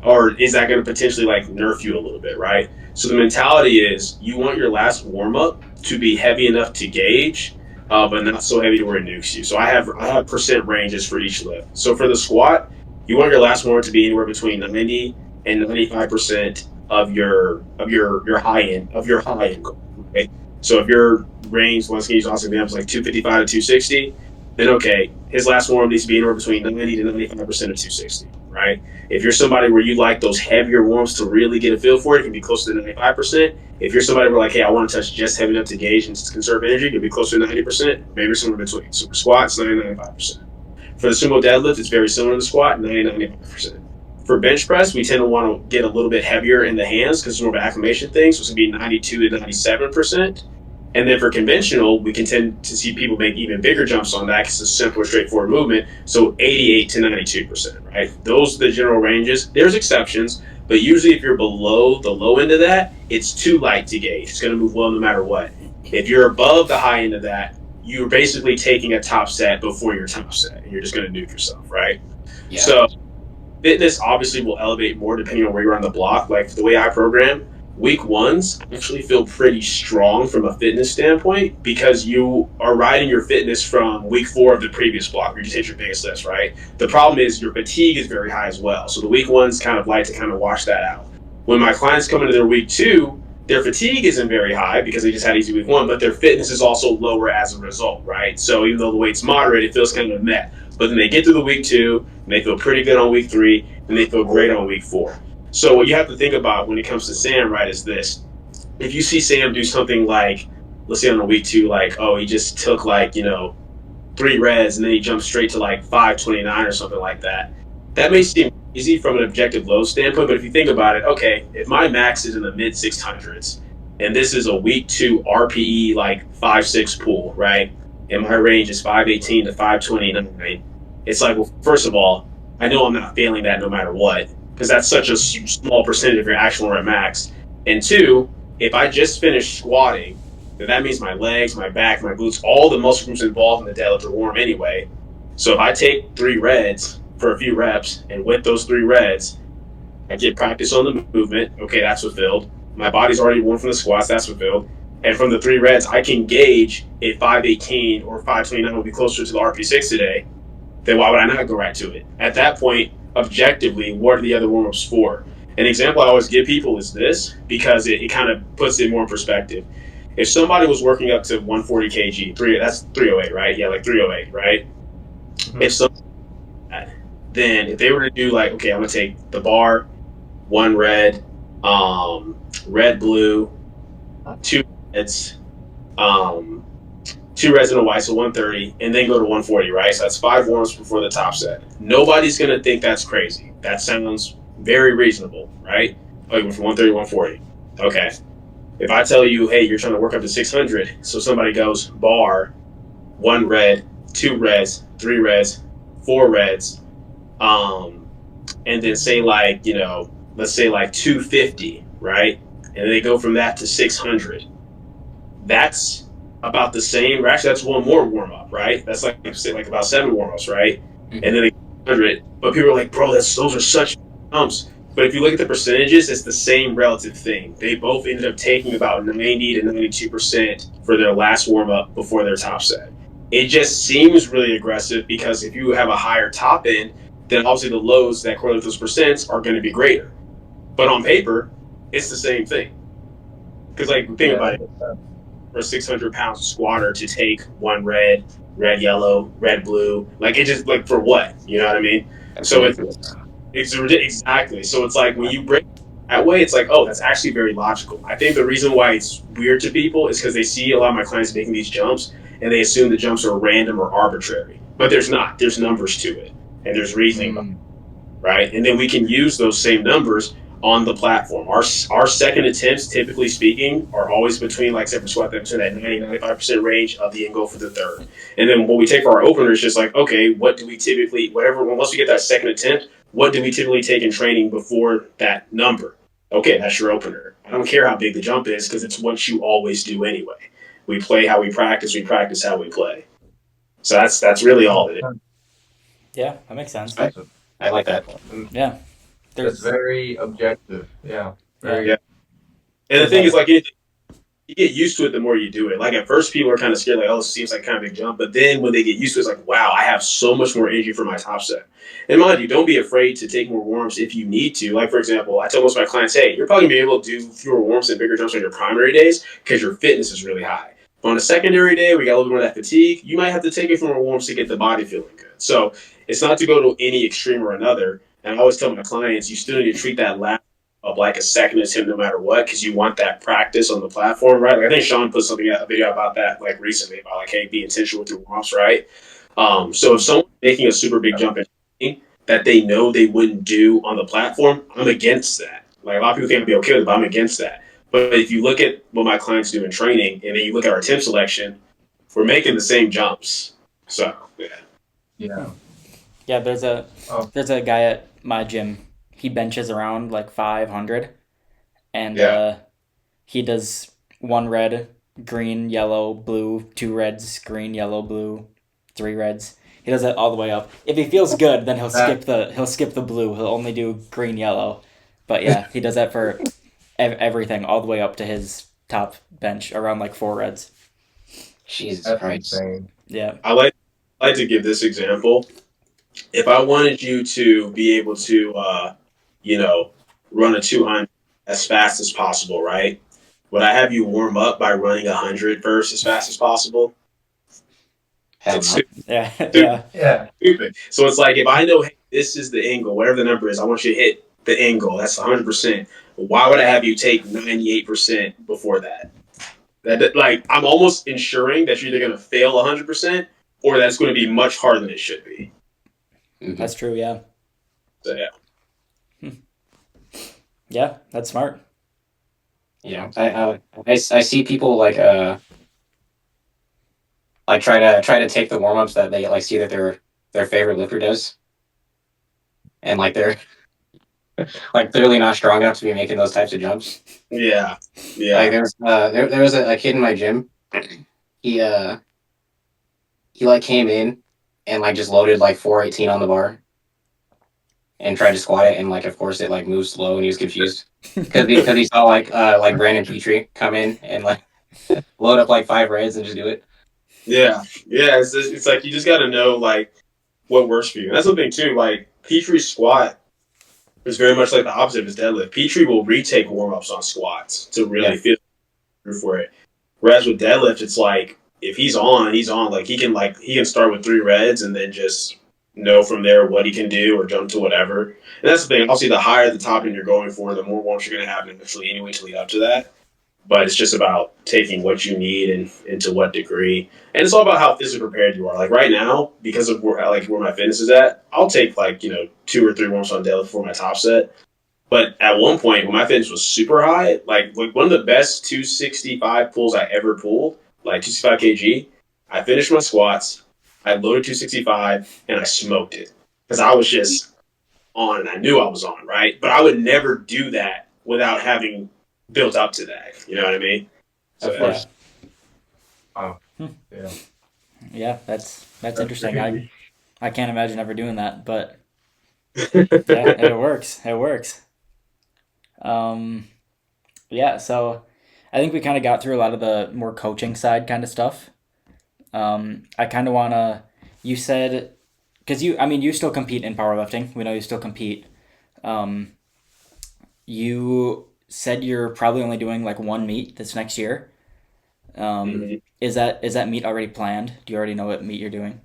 Or is that going to potentially like nerf you a little bit, right? So the mentality is you want your last warm up to be heavy enough to gauge, but not so heavy to where it nukes you. So I have percent ranges for each lift. So for the squat, you want your last warm up to be anywhere between 90 and 95% of your high end goal. Okay? So if your range, let's use Austin examples like 255 to 260, then okay, his last warm up needs to be anywhere between 90 to 95% of 260, right? If you're somebody where you like those heavier warms to really get a feel for it, it can be closer to 95%. If you're somebody where like, hey, I want to touch just heavy enough to gauge and conserve energy, it can be closer to 90%, maybe somewhere between. So for squats, 90-95%. For the sumo deadlift, it's very similar to the squat, 90-95%. For bench press, we tend to want to get a little bit heavier in the hands because it's more of an acclimation thing, so it's going to be 92 to 97%. And then for conventional, we can tend to see people make even bigger jumps on that because it's a simpler, straightforward movement. So 88 to 92%, right? Those are the general ranges. There's exceptions, but usually if you're below the low end of that, it's too light to gauge. It's going to move well no matter what. If you're above the high end of that, you're basically taking a top set before your top set, and you're just going to nuke yourself, right? Yeah. So fitness obviously will elevate more depending on where you're on the block. Like the way I program, week ones actually feel pretty strong from a fitness standpoint because you are riding your fitness from week 4 of the previous block where you just hit your biggest lifts, right? The problem is your fatigue is very high as well. So the week ones kind of like to kind of wash that out. When my clients come into their week 2, their fatigue isn't very high because they just had easy week 1, but their fitness is also lower as a result, right? So even though the weight's moderate, it feels kind of met. But then they get through the week 2, and they feel pretty good on week 3, and they feel great on week 4. So what you have to think about when it comes to Sam, right, is this. If you see Sam do something like, let's say on a week 2, like, oh, he just took like, 3 reds and then he jumped straight to like 529 or something like that. That may seem easy from an objective load standpoint, but if you think about it, okay, if my max is in the mid 600s and this is a week 2 RPE like 5-6 pull, right, and my range is 518 to 529, it's like, well, first of all, I know I'm not failing that no matter what because that's such a small percentage of your actual rep max. And 2, if I just finished squatting then that means my legs, my back, my glutes, all the muscle groups involved in the deadlift are warm anyway. So if I take 3 reds for a few reps, and with those 3 reds, I get practice on the movement. Okay, that's fulfilled. My body's already warm from the squats. That's fulfilled. And from the 3 reds, I can gauge a 518 or 529 will be closer to the RP6 today. Then why would I not go right to it? At that point, objectively, what are the other warm-ups for? An example I always give people is this, because it kind of puts it more in perspective. If somebody was working up to 140 kg, that's 308, right? Yeah, like 308, right? Mhm. If some, then if they were to do like, okay, I'm gonna take the bar, 1 red, red blue, 2 reds, um, 2 reds and a white, so 130, and then go to 140, right? So that's 5 warms before the top set. Nobody's gonna think that's crazy. That sounds very reasonable, right? Oh, you went from 130 to 140. Okay. If I tell you, hey, you're trying to work up to 600, so somebody goes bar, 1 red, 2 reds, 3 reds, 4 reds, and then say like, let's say like 250, right? And they go from that to 600. That's about the same. Or actually, that's one more warm up, right? That's like say like about 7 warm ups, right? Mhm. And then they 100. But people are like, bro, those are such jumps. But if you look at the percentages, it's the same relative thing. They both ended up taking about 90 to 92% for their last warm up before their top set. It just seems really aggressive because if you have a higher top end, then obviously the lows that correlate with those percents are going to be greater. But on paper, it's the same thing. Because like think about it, for a 600 pound squatter to take 1 red, red yellow, red blue, like it just like for what? You know what I mean? That's So ridiculous. it's exactly. So it's like when you break it that way, it's like, oh, that's actually very logical. I think the reason why it's weird to people is because they see a lot of my clients making these jumps and they assume the jumps are random or arbitrary. But there's not. There's numbers to it. And there's reasoning behind it, right? And then we can use those same numbers on the platform. Our second attempts, typically speaking, are always between, like I said, squat between that 90-95% range of the end goal for the third. And then when we take our opener, it's just like, okay, what do we typically, once we get that second attempt, what do we typically take in training before that number? Okay, that's your opener. I don't care how big the jump is because it's what you always do anyway. We play how we practice how we play. So that's really all it is. Yeah, that makes sense. I like that. Yeah. That's There's very objective. Yeah. Very. Yeah. And the there's thing is, a like, you get used to it the more you do it. Like at first, people are kind of scared, like, oh, this seems like kind of a big jump. But then when they get used to it, it's like, wow, I have so much more energy for my top set. And mind you, don't be afraid to take more warms if you need to. Like for example, I tell most of my clients, hey, you're probably gonna be able to do fewer warms and bigger jumps on your primary days because your fitness is really high. But on a secondary day, we got a little bit more of that fatigue. You might have to take a few more warms to get the body feeling good. So it's not to go to any extreme or another. And I always tell my clients, you still need to treat that last of like a second attempt no matter what because you want that practice on the platform, right? Like I think Sean put a video about that like recently about like, hey, be intentional with your warm-ups, right? So if someone's making a super big jump in training that they know they wouldn't do on the platform, I'm against that. Like a lot of people think I'd be okay with it, but I'm against that. But if you look at what my clients do in training and then you look at our attempt selection, we're making the same jumps. So yeah. Yeah. yeah, there's a Oh. there's a guy at my gym. He benches around like 500 and Yeah. he does 1 red, green, yellow, blue, 2 reds, green, yellow, blue, 3 reds. He does it all the way up. If he feels good, then he'll skip the blue. He'll only do green, yellow. But yeah, he does that for everything all the way up to his top bench around like 4 reds. Jesus That's Christ. insane. Yeah. I like to give this example. If I wanted you to be able to, run a 200 as fast as possible, right? Would I have you warm up by running 100 first as fast as possible? Hell It's no. Yeah. stupid. Yeah. Stupid. So it's like if I know, hey, this is the angle, whatever the number is, I want you to hit the angle. That's 100%. Why would I have you take 98% before that? That like I'm almost ensuring that you're either going to fail 100% or that's going to be much harder than it should be. Mhm. That's true. Yeah. So yeah. Yeah. That's smart. Yeah, I see people like try to take the warm ups that they like see that their favorite lifter does, and like like clearly not strong enough to be making those types of jumps. Yeah, Like yeah, there was a kid in my gym. He he like came in and like just loaded like 418 on the bar and tried to squat it, and like of course it like moved slow and he was confused because he saw like Brandon Petrie come in and like load up like 5 reds and just do it. yeah. It's like you just got to know like what works for you. And that's the thing too. Like Petrie's squat is very much like the opposite of his deadlift. Petrie will retake warm ups on squats to Yeah. really feel for it. Whereas with deadlift, it's like if he's on, he's on. Like he can start with 3 reds and then just know from there what he can do or jump to whatever. And that's the thing. Obviously, the higher the top end you're going for, the more warm-ups you're going to have initially anyway to lead up to that. But it's just about taking what you need and to what degree. And it's all about how physically prepared you are. Like right now, because of where my fitness is at, I'll take like 2 or 3 warm-ups on deadlift before my top set. But at one point, when my fitness was super high, like one of the best 265 pulls I ever pulled, like 265 kg, I finished my squats, I loaded 265, and I smoked it because I was just on, and I knew I was on, right? But I would never do that without having built up to that. You know what I mean? So Of course. Wow. Hmm. Yeah. Yeah, that's interesting. crazy. I can't imagine ever doing that, but yeah, it works. It works. Um, yeah, so I think we kind of got through a lot of the more coaching side kind of stuff. I kind of want to, you said, because I mean, you still compete in powerlifting. We know you still compete. Um, you said you're probably only doing like one meet this next year. Mhm. Is that meet already planned? Do you already know what meet you're doing?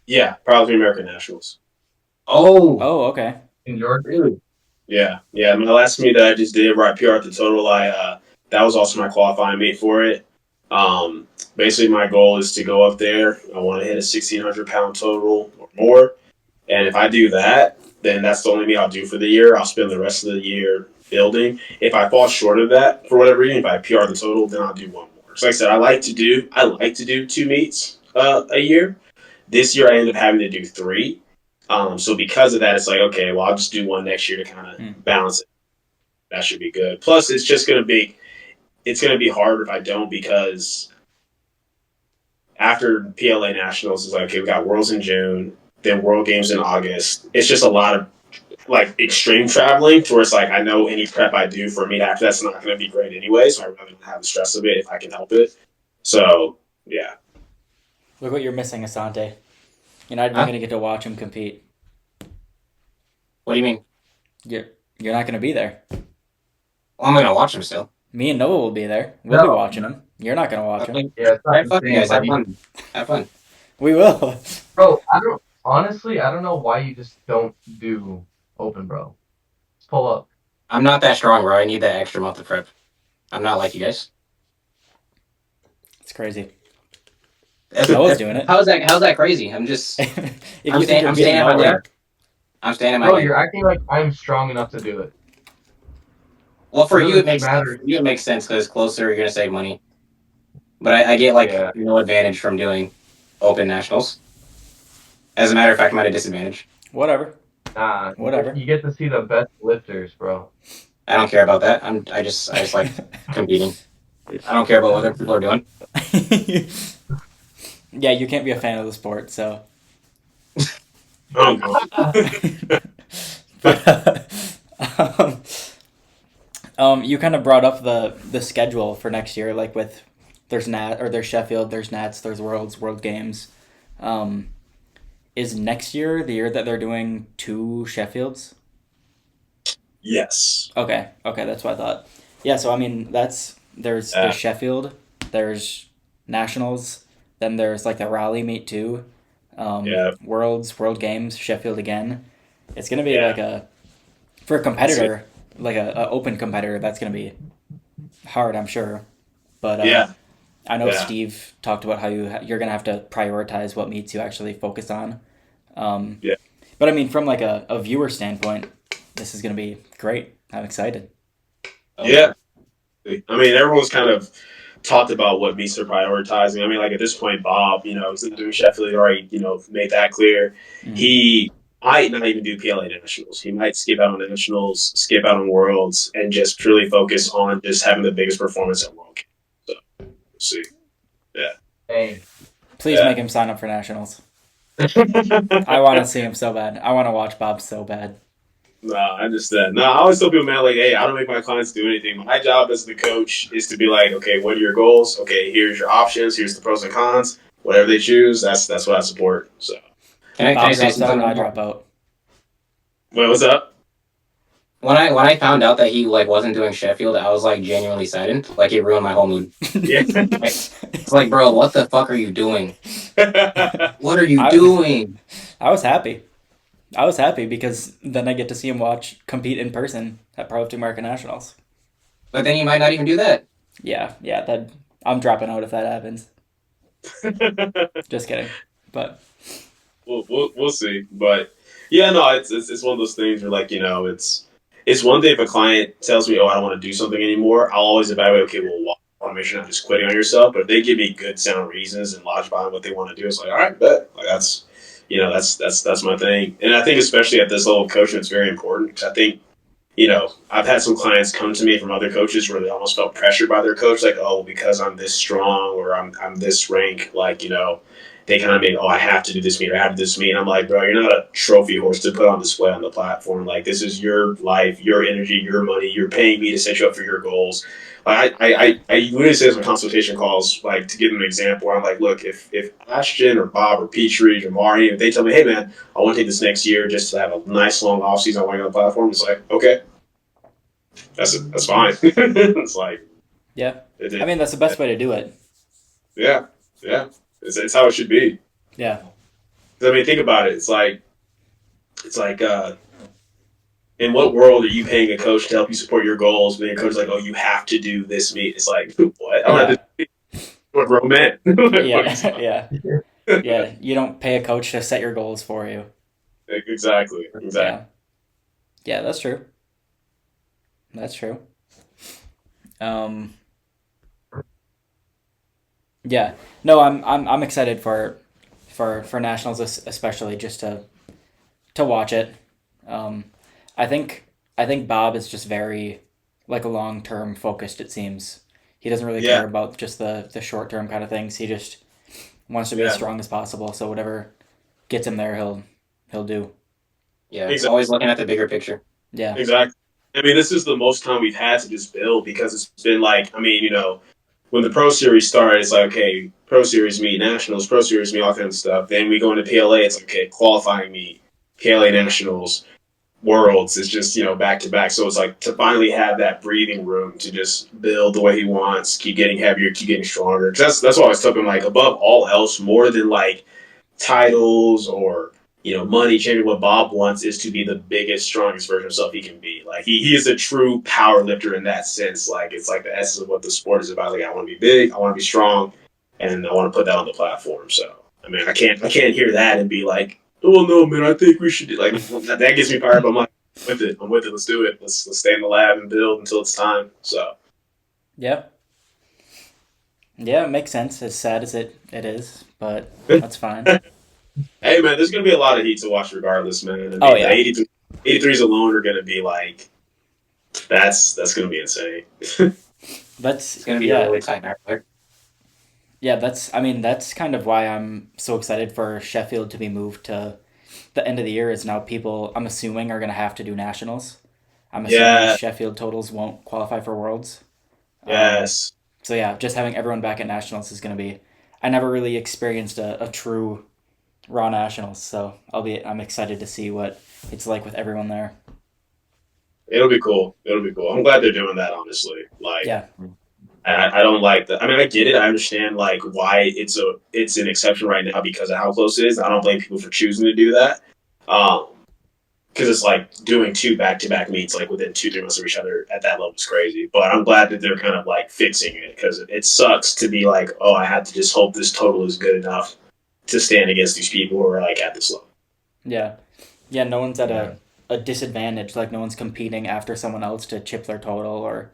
Yeah, probably American Nationals. Oh, Oh, okay. In Georgia? really? Yeah, yeah. My last meet that I just did, where I PR'd the total, that was also my qualifying meet for it. Basically, my goal is to go up there. I want to hit a 1,600 pound total or more, and if I do that, then that's the only meet I'll do for the year. I'll spend the rest of the year building. If I fall short of that for whatever reason, if I PR the total, then I'll do one more. So, like I said, I like to do 2 meets a year. This year, I ended up having to do 3. So because of that, it's like, okay, well, I'll just do one next year to kind Hmm. of balance it. That should be good. Plus, it's gonna be hard if I don't, because after PLA Nationals is like, okay, we got Worlds in June, then World Games in August. It's just a lot of like extreme traveling to where it's like I know any prep I do for a meet after that's not going to be great anyway, so I'd rather not have the stress of it if I can help it. So yeah, Look what you're missing, Asante. You're not even Huh? going to get to watch him compete. What do you mean? You're, you're not going to be there. Well, I'm gonna watch him still. Me and Noah will be there. We'll be No. watching him. You're not going to watch him. Okay. Yeah, it's All not right, the fuck you same, guys. Have buddy. fun. Have fun. We will. Bro, I don't know why you just don't do open, bro. Just pull up. I'm not that strong, bro. I need that extra month of prep. I'm not like you guys. It's crazy. That's- doing it. How's that crazy? I'm just. If I'm, you think you're I'm getting staying in my nowhere, lane. I'm staying in my Bro, lane. you're acting like I'm strong enough to do it. Well, for It you, doesn't matter. it makes sense because closer, you're gonna save money. But I get like Yeah. no advantage from doing open nationals. As a matter of fact, I'm at a disadvantage. whatever. Nah, Whatever. you get to see the best lifters, bro. I don't care about that. I just like competing. I don't care about what other people are doing. Yeah, you can't be a fan of the sport, so. But, you kind of brought up the schedule for next year, like with there's Sheffield, there's Nats, there's World Games. Is next year the year that they're doing 2 Sheffields? yes, Okay, that's what I thought. Yeah, so I mean there's Sheffield, there's Nationals, then there's like the Raleigh meet too. yeah, World Games, Sheffield again. It's gonna be yeah, like for a competitor, like a open competitor, that's gonna be hard, I'm sure. But yeah, I know yeah. Steve talked about how you're gonna have to prioritize what meets you actually focus on. Um, Yeah. but I mean, from like a viewer standpoint, this is gonna be great. I'm excited. Yeah. I mean, everyone's kind of talked about what meets they're like at this point, Bob, he's doing Sheffield, already, made that clear. Mhm. He might not even do PLA nationals. He might skip out on nationals, skip out on worlds, and just purely focus on just having the biggest performance at world. So we'll see. Yeah. Dang. Please make him sign up for nationals. I want to see him so bad. I want to watch Bob so bad. No, I understand. No, I always tell people, man, like, hey, I don't make my clients do anything. My job as the coach is to be like, okay, what are your goals? Okay, here's your options. Here's the pros and cons. Whatever they choose, that's what I support. So, Can I Bob say drops out and I something? drop out. what's up? When I found out that he like wasn't doing Sheffield, I was like genuinely saddened. Like it ruined my whole mood. Yeah. It's like, bro, what the fuck are you doing? What are you I- doing? I was happy. I was happy because then I get to see him compete in person at Powerlifting Market Nationals. But then you might not even do that. Yeah, that I'm dropping out if that happens. Just kidding. But we'll see. But yeah, no, it's one of those things where like it's one thing if a client tells me, oh, I don't want to do something anymore. I'll always evaluate. Okay, well, why? I want to make sure you're not just quitting on yourself. But if they give me good sound reasons and logic behind what they want to do, it's like, all right, bet. Like that's my thing. And I think especially at this level of coaching, it's very important. 'Cause I think I've had some clients come to me from other coaches where they almost felt pressured by their coach, like, oh, because I'm this strong or I'm this rank, like, they kind of made, oh, I have to do this meet or I have to do this meet. And I'm like, bro, you're not a trophy horse to put on display on the platform. Like, this is your life, your energy, your money. You're paying me to set you up for your goals. I literally say this on consultation calls, like to give them an example where I'm like, look, if Ashton or Bob or Petrie or Mari, if they tell me, hey man, I want to take this next year just to have a nice long off season I want to go on the platform, it's like, okay, that's fine. It's like, yeah, I mean that's the best way to do it. yeah, it's how it should be. Yeah, I mean, think about it. It's like in what world are you paying a coach to help you support your goals? When your coach is like, oh, you have to do this meet. It's like, what? I don't have to. I'm a grown man. yeah. You don't pay a coach to set your goals for you. Exactly. Yeah, that's true. That's true. Yeah. No, I'm excited for nationals, especially just to watch it. I think Bob is just very like a long-term focused, it seems. He doesn't really care about just the short-term kind of things. He just wants to be as strong as possible. So whatever gets him there, he'll do. Yeah, always looking at the bigger picture. Yeah. Exactly. I mean, this is the most time we've had to just build because it's been like, I mean, when the Pro Series started, it's like, okay, Pro Series meet, Nationals, Pro Series meet, all kinds of stuff. Then we go into PLA, it's like, okay, qualifying meet, PLA Nationals, Worlds. It's just, back to back. So it's like to finally have that breathing room to just build the way he wants, keep getting heavier, keep getting stronger. That's why I was talking like above all else, more than like titles or money changing. What Bob wants is to be the biggest, strongest version of himself he can be. Like he is a true power lifter in that sense. Like it's like the essence of what the sport is about. Like I want to be big, I want to be strong, and I want to put that on the platform. So I mean, I can't hear that and be like, oh no, man, I think we should do like that gets me fired up. I'm like, I'm with it. Let's do it. Let's stay in the lab and build until it's time. So yeah. Yeah, it makes sense. As sad as it is, but that's fine. Hey man, there's gonna be a lot of heat to watch regardless, man. I mean, Oh yeah, the 83s alone are gonna be like that's gonna be insane. It's gonna be a really tight match. Yeah, that's kind of why I'm so excited for Sheffield to be moved to the end of the year. Is now people I'm assuming are gonna have to do nationals. I'm assuming Sheffield totals won't qualify for Worlds. Yes. So yeah, just having everyone back at nationals is gonna be. I never really experienced a true Raw Nationals, so I'm excited to see what it's like with everyone there. It'll be cool. I'm glad they're doing that, honestly. Like, yeah, I don't like that. I mean, I get it. I understand like why it's an exception right now because of how close it is. I don't blame people for choosing to do that. Because it's like doing two back-to-back meets like within 2-3 months of each other at that level is crazy. But I'm glad that they're kind of like fixing it because it sucks to be like, oh, I have to just hope this total is good enough to stand against these people who are like at this level. Yeah. No one's at a disadvantage. Like no one's competing after someone else to chip their total or.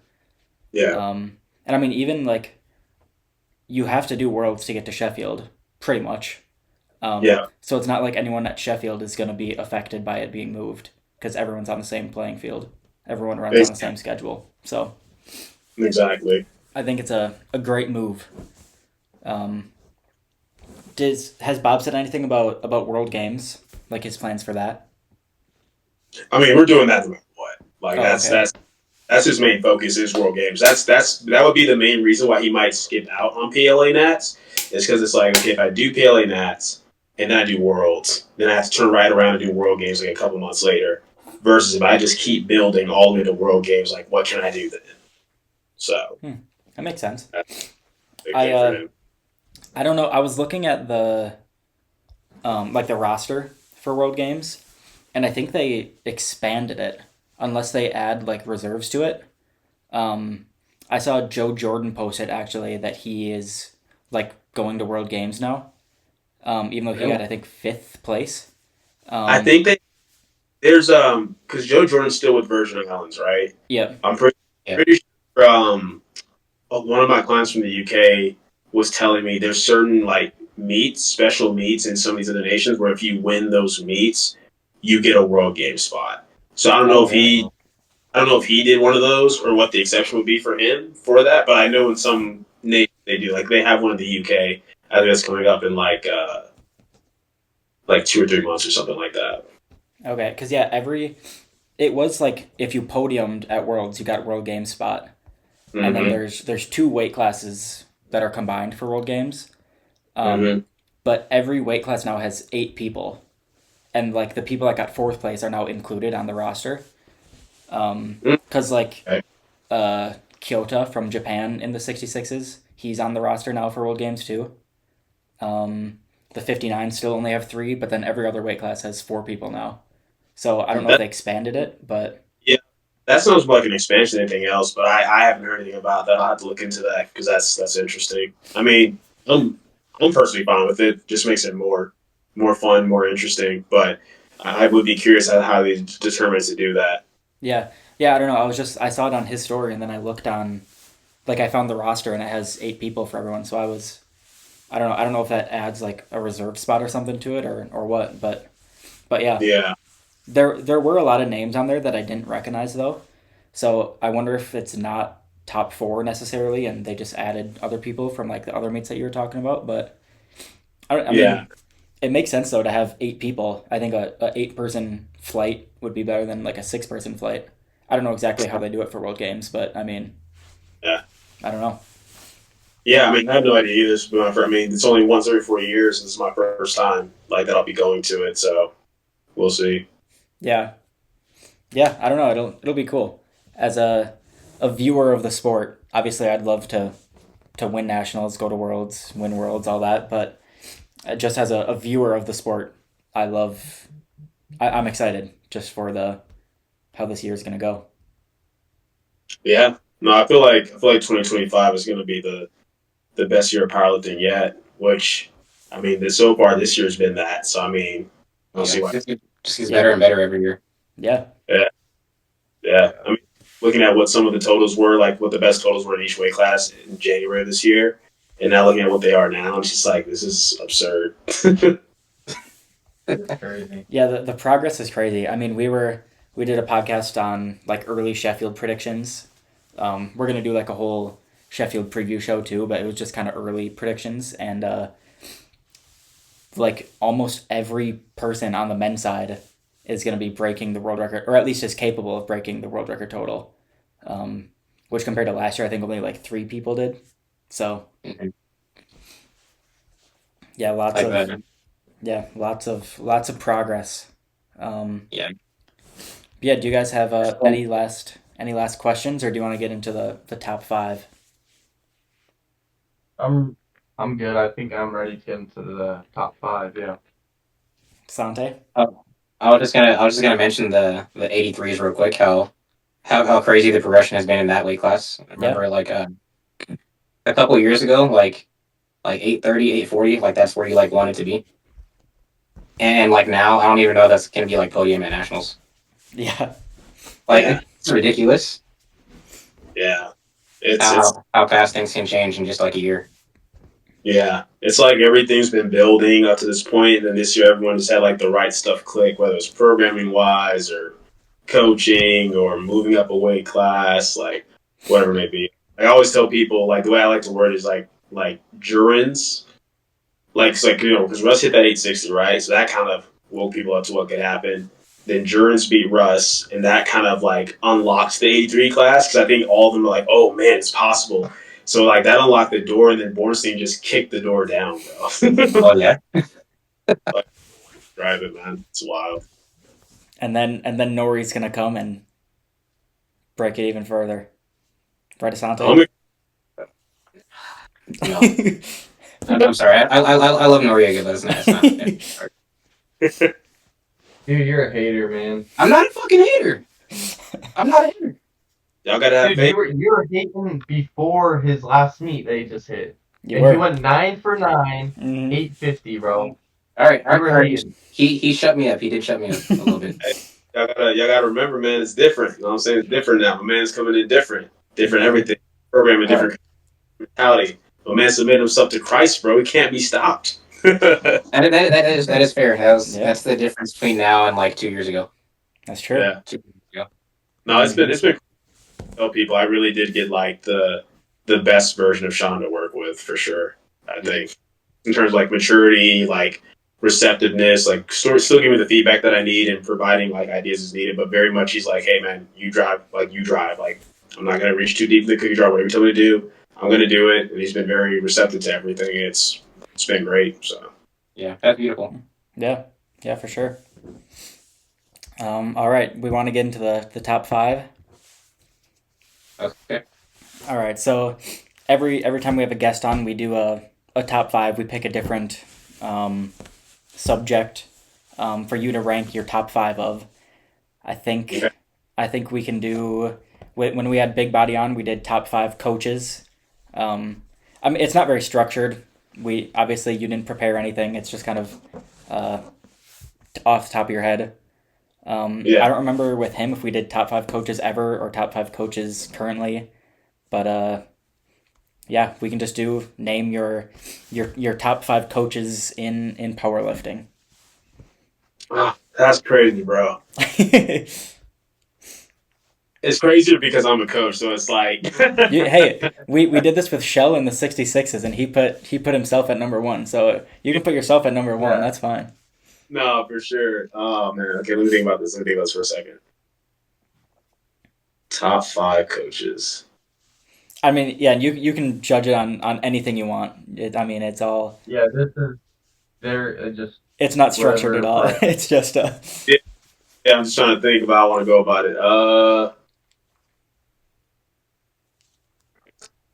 And I mean even like, you have to do Worlds to get to Sheffield, pretty much. Yeah, So it's not like anyone at Sheffield is going to be affected by it being moved because everyone's on the same playing field. Everyone runs on the same schedule. So exactly. I think it's a great move. Um, has Bob said anything about World Games, like his plans for that? I mean, we're doing that no matter what. Like Oh, okay. that's his main focus is World Games. That would be the main reason why he might skip out on PLA Nats. Is because it's like, okay, if I do PLA Nats and then I do Worlds, then I have to turn right around and do World Games like a couple months later. Versus if I just keep building all the way to World Games, like what can I do then? So That makes sense. that's a big I thing for him. I don't know. I was looking at the like the roster for World Games, and I think they expanded it unless they add like reserves to it. Um, I saw Joe Jordan posted actually that he is like going to World Games now. Even though he got I think fifth place. I think there's because Joe Jordan's still with Virgin Islands, right? Yeah. I'm Yeah. pretty sure one of my clients from the UK was telling me there's certain like meets, special meets in some of these other nations where if you win those meets, you get a World Game spot. So Oh really? I don't know if he did one of those or what the exception would be for him for that, but I know in some nations they do. Like they have one in the UK. I think that's coming up in like 2 or 3 months or something like that. Okay, because yeah, it was like if you podiumed at Worlds, you got World Games spot, and then Mm-hmm. there's two weight classes that are combined for World Games. Mm-hmm. But every weight class now has 8 people, and like the people that got fourth place are now included on the roster. Because like Okay. Kyota from Japan in the 66s, he's on the roster now for World Games too. The 59 still only have 3, but then every other weight class has 4 people now. So I don't know if That, they expanded it, but yeah, that sounds more like an expansion than anything else, but I haven't heard anything about that. I'll have to look into that because that's interesting. I mean, I'm personally fine with it. Just makes it more fun, more interesting. But I would be curious at how they determine to do that. yeah, yeah, I don't know. I saw it on his story, and then I looked on like I found the roster, and it has 8 people for everyone. So I don't know if that adds like a reserve spot or something to it or what, but yeah, Yeah, there were a lot of names on there that I didn't recognize though. So I wonder if it's not top 4 necessarily, and they just added other people from like the other meets that you were talking about. But I yeah, mean, it makes sense though to have 8 people. I think a 8 person flight would be better than like a 6 person flight. I don't know exactly how they do it for World Games, but I mean, yeah, I don't know. yeah. I mean, I have no idea either. I mean, it's only once every 4 years. And this is my first time like that. I'll be going to it, so we'll see. Yeah, yeah. I don't know. It'll be cool as a viewer of the sport. Obviously, I'd love to win nationals, go to worlds, win worlds, all that. But just as a viewer of the sport, I'm excited just for the how this year is gonna go. Yeah, no, I feel like 2025 is going to be the best year of powerlifting yet. Which I mean, so far this year's been that. So I mean, I'll Yeah. see what. Just gets Yeah, better and better every year. yeah, Yeah, yeah. I mean, looking at what some of the totals were, like what the best totals were in each weight class in January of this year, and now looking at what they are now, I'm just like, this is absurd. It's crazy. yeah. The progress is crazy. I mean, we did a podcast on like early Sheffield predictions. We're gonna do like a whole Sheffield preview show too, but it was just kind of early predictions, and like almost every person on the men's side is going to be breaking the world record, or at least is capable of breaking the world record total. Um, which compared to last year, I think only like 3 people did. So Mhm. yeah, Like that. lots of progress. Yeah. Yeah, do you guys have any last questions, or do you want to get into the top 5? I'm I'm good. I think I'm ready to get into the top 5. Yeah. Sante? Oh, I was just gonna mention the 83s real quick. How crazy the progression has been in that weight class. I Yeah, remember like a couple years ago, like 830, 840, like that's where you like wanted to be. And like now, I don't even know if that's gonna be like podium at nationals. yeah, Like Yeah, it's ridiculous yeah. It's how fast things can change in just like a year. Yeah, it's like everything's been building up to this point, and then this year everyone just had like the right stuff click, whether it's programming wise or coaching or moving up a weight class, like whatever it may be. I always tell people like the way I like to word is like Jurans, like it's like because Russ hit that 860, right? So that kind of woke people up to what could happen. Then Jurans beat Russ, and that kind of like unlocks the 83 class because I think all of them are like, oh man, it's possible. So like that unlocked the door, and then Bornstein just kicked the door down, bro. Oh yeah. Like, drive it, man. It's wild. And then Nori's gonna come and break it even further. Right, Asante? No. I'm sorry. I love Noriega, but it's not. Dude, you're a hater, man. I'm not a fucking hater. I'm not a hater. Y'all gotta have Dude, faith. you were hating before his last meet that he just hit. You And were. he went 9 for 9, Mhm. 850, bro. All right. You were hating. He shut me up. He did shut me up a little bit. Y'all gotta remember, man. It's different. You know what I'm saying? It's different now. My man's coming in different everything. Programming different mentality. My man submitted himself to Christ, bro. He can't be stopped. That is fair. Yeah. That's the difference between now and like 2 years ago. That's true. Yeah. 2 years ago. No, it's been cool to tell people I really did get like the best version of Sean to work with for sure. I think in terms of like maturity, like receptiveness, like still giving me the feedback that I need and providing like ideas as needed, but very much he's like, hey man, you drive. Like I'm not gonna reach too deep in the cookie jar. Whatever you tell me to do, I'm gonna do it. And he's been very receptive to everything. It's been great. So Yeah, that's beautiful. Yeah, for sure. All right, we want to get into the top 5. Okay. All right, so every time we have a guest on, we do a top 5. We pick a different subject for you to rank your top 5 of. I think we can do when we had Big Body on, we did top 5 coaches. I mean, it's not very structured. We obviously you didn't prepare anything. It's just kind of off the top of your head. I don't remember with him if we did top 5 coaches ever or top 5 coaches currently, but yeah, we can just do name your top 5 coaches in powerlifting. that's crazy, bro. It's crazier because I'm a coach, so it's like Hey, we did this with Shell in the 66s, and he put himself at number 1. So you can put yourself at number 1. Yeah. That's fine. No, for sure. Oh man. Okay, let me think about this. For a second. Top 5 coaches. I mean, yeah, you can judge it on anything you want. I mean, it's all. Yeah, this is. They're just. It's not structured at all. Whatever. It's just a. Yeah, I'm just trying to think about how I want to go about it.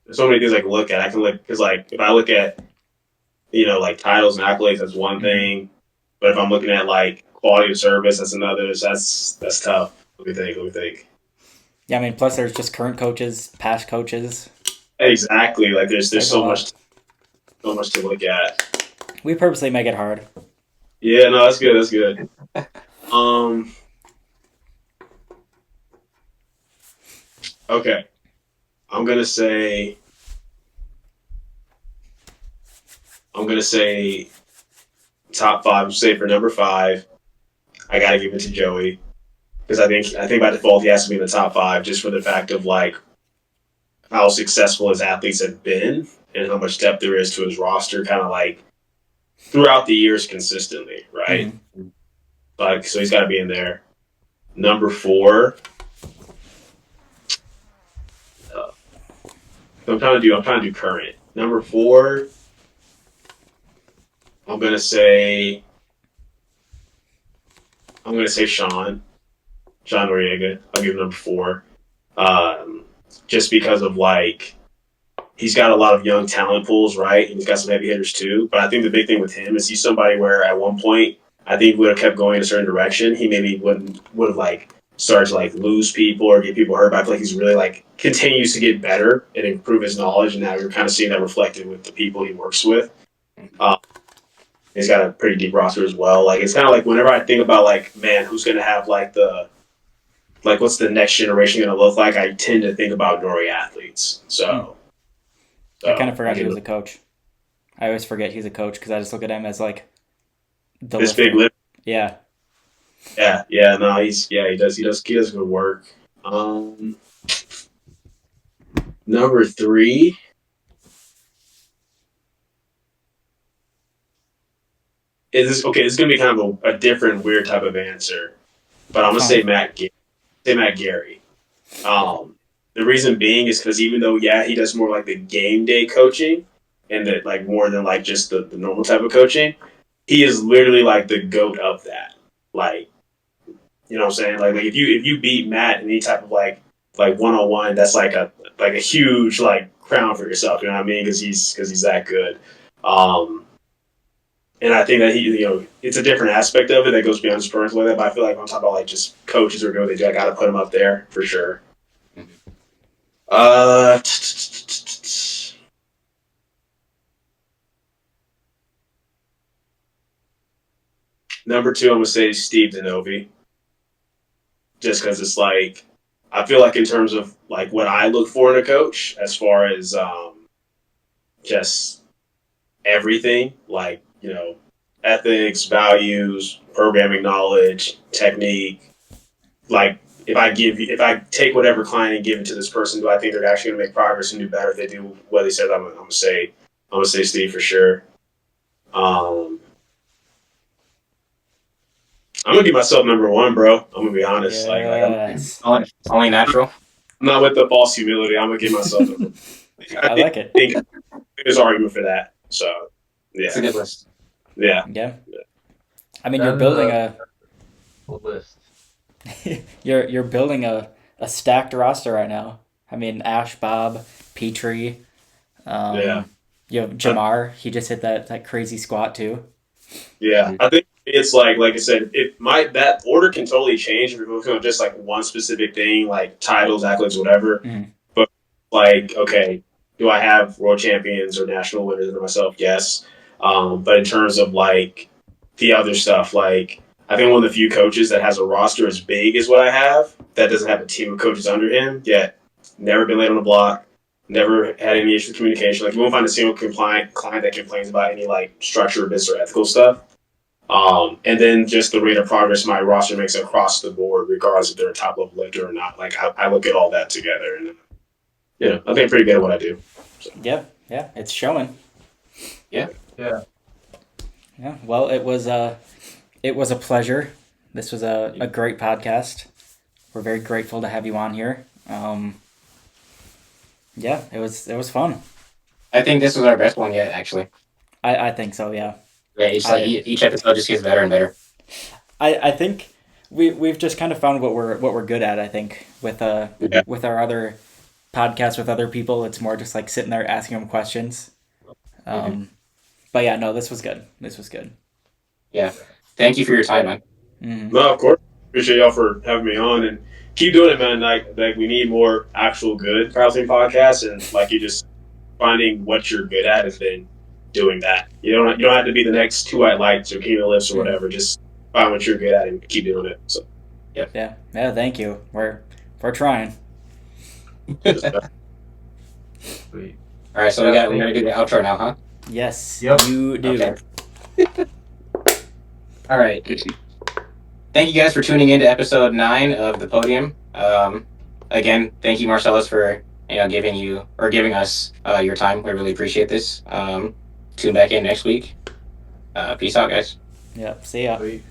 There's so many things I can look at. I can look because like if I look at like titles and accolades, that's one thing. But if I'm looking at like quality of service, that's another. So that's tough. Let me think. Yeah, I mean, plus there's just current coaches, past coaches. Exactly. Like there's so lot. much to look at. We purposely make it hard. Yeah, no, that's good. Okay. I'm gonna say top 5. Say for number 5, I gotta give it to Joey because I think by default he has to be in the top 5 just for the fact of like how successful his athletes have been and how much depth there is to his roster, kind of like throughout the years consistently, right? Mm-hmm. Like so he's got to be in there. Number 4. I'm trying to do current. Number 4, I'm gonna say Sean Noriega. I'll give him number 4, just because of like he's got a lot of young talent pools, right? And he's got some heavy hitters too. But I think the big thing with him is he's somebody where at one point I think would have kept going in a certain direction. He maybe would have like started to like lose people or get people hurt. But I feel like he's really like continues to get better and improve his knowledge. And now you're kind of seeing that reflected with the people he works with. He's got a pretty deep roster as well. Like it's kind of like whenever I think about like, man, who's going to have like what's the next generation going to look like? I tend to think about Nori athletes. So I kind of forgot he was a coach. I always forget he's a coach because I just look at him as like the This lifter. big lift. Yeah. Yeah. No, he does good work. Number 3. This is gonna be kind of a different, weird type of answer, but I'm gonna say Matt Gary. The reason being is because even though he does more like the game day coaching and that like more than like just the normal type of coaching, he is literally like the goat of that. Like, you know what I'm saying? Like if you beat Matt in any type of like 1-on-1, that's like a huge like crown for yourself. You know what I mean? Because he's that good. And I think that it's a different aspect of it that goes beyond just personal like that. But I feel like on top of like just coaches or what they do, I got to put him up there for sure. Number 2, I'm gonna say Steve Denovi, just because it's like I feel like in terms of like what I look for in a coach, as far as just everything, like ethics, values, programming knowledge, technique. Like if I take whatever client and give it to this person, do I think they're actually gonna make progress and do better if they do what they said? I'm gonna say Steve for sure. I'm gonna give myself number 1, bro. I'm gonna be honest. Yes. It's only natural. I'm not with the false humility. I'm gonna give myself number 1. I like it. I think there's an argument for that. So It's a good list. Yeah. I mean, you're building a list. you're building a stacked roster right now. I mean, Ash, Bob, Petrie. You have Jamar. He just hit that crazy squat too. Yeah, I think it's like I said, that order can totally change if you're looking at just like one specific thing, like titles, accolades, whatever. Mhm. But like, okay, do I have world champions or national winners under myself? Yes. But in terms of like the other stuff, like I think one of the few coaches that has a roster as big as what I have, that doesn't have a team of coaches under him, yet never been late on the block, never had any issues with communication. Like you won't find a single client that complains about any like structure, business, or ethical stuff. And then just the rate of progress my roster makes across the board, regardless if they're a top level lifter or not. Like I look at all that together, and I think I'm pretty good at what I do. So. Yeah, it's showing. Yeah. Well, it was a pleasure. This was a great podcast. We're very grateful to have you on here. It was fun. I think this was our best one yet, actually. I think so. Yeah. Yeah, each episode just gets better and better. I think we've just kind of found what we're good at. I think with our other podcasts with other people, it's more just like sitting there asking them questions. But yeah, no, this was good. Yeah, thank you for your time, man. Mm-hmm. No, of course. Appreciate y'all for having me on, and keep doing it, man. Like we need more actual good powerlifting podcasts, and like you just finding what you're good at and then doing that. You don't have to be the next 2 White Lights or King of the Lifts or whatever. Just find what you're good at and keep doing it. So yeah. Thank you. We're trying. Sweet. All right, so we're gonna do the outro now, huh? Yes, Yep. you do. Okay. All right. Thank you guys for tuning in to episode 9 of the Podium. Again, thank you, Marcellus, for giving us your time. We really appreciate this. Tune back in next week. Peace out, guys. Yep. See ya. Sweet.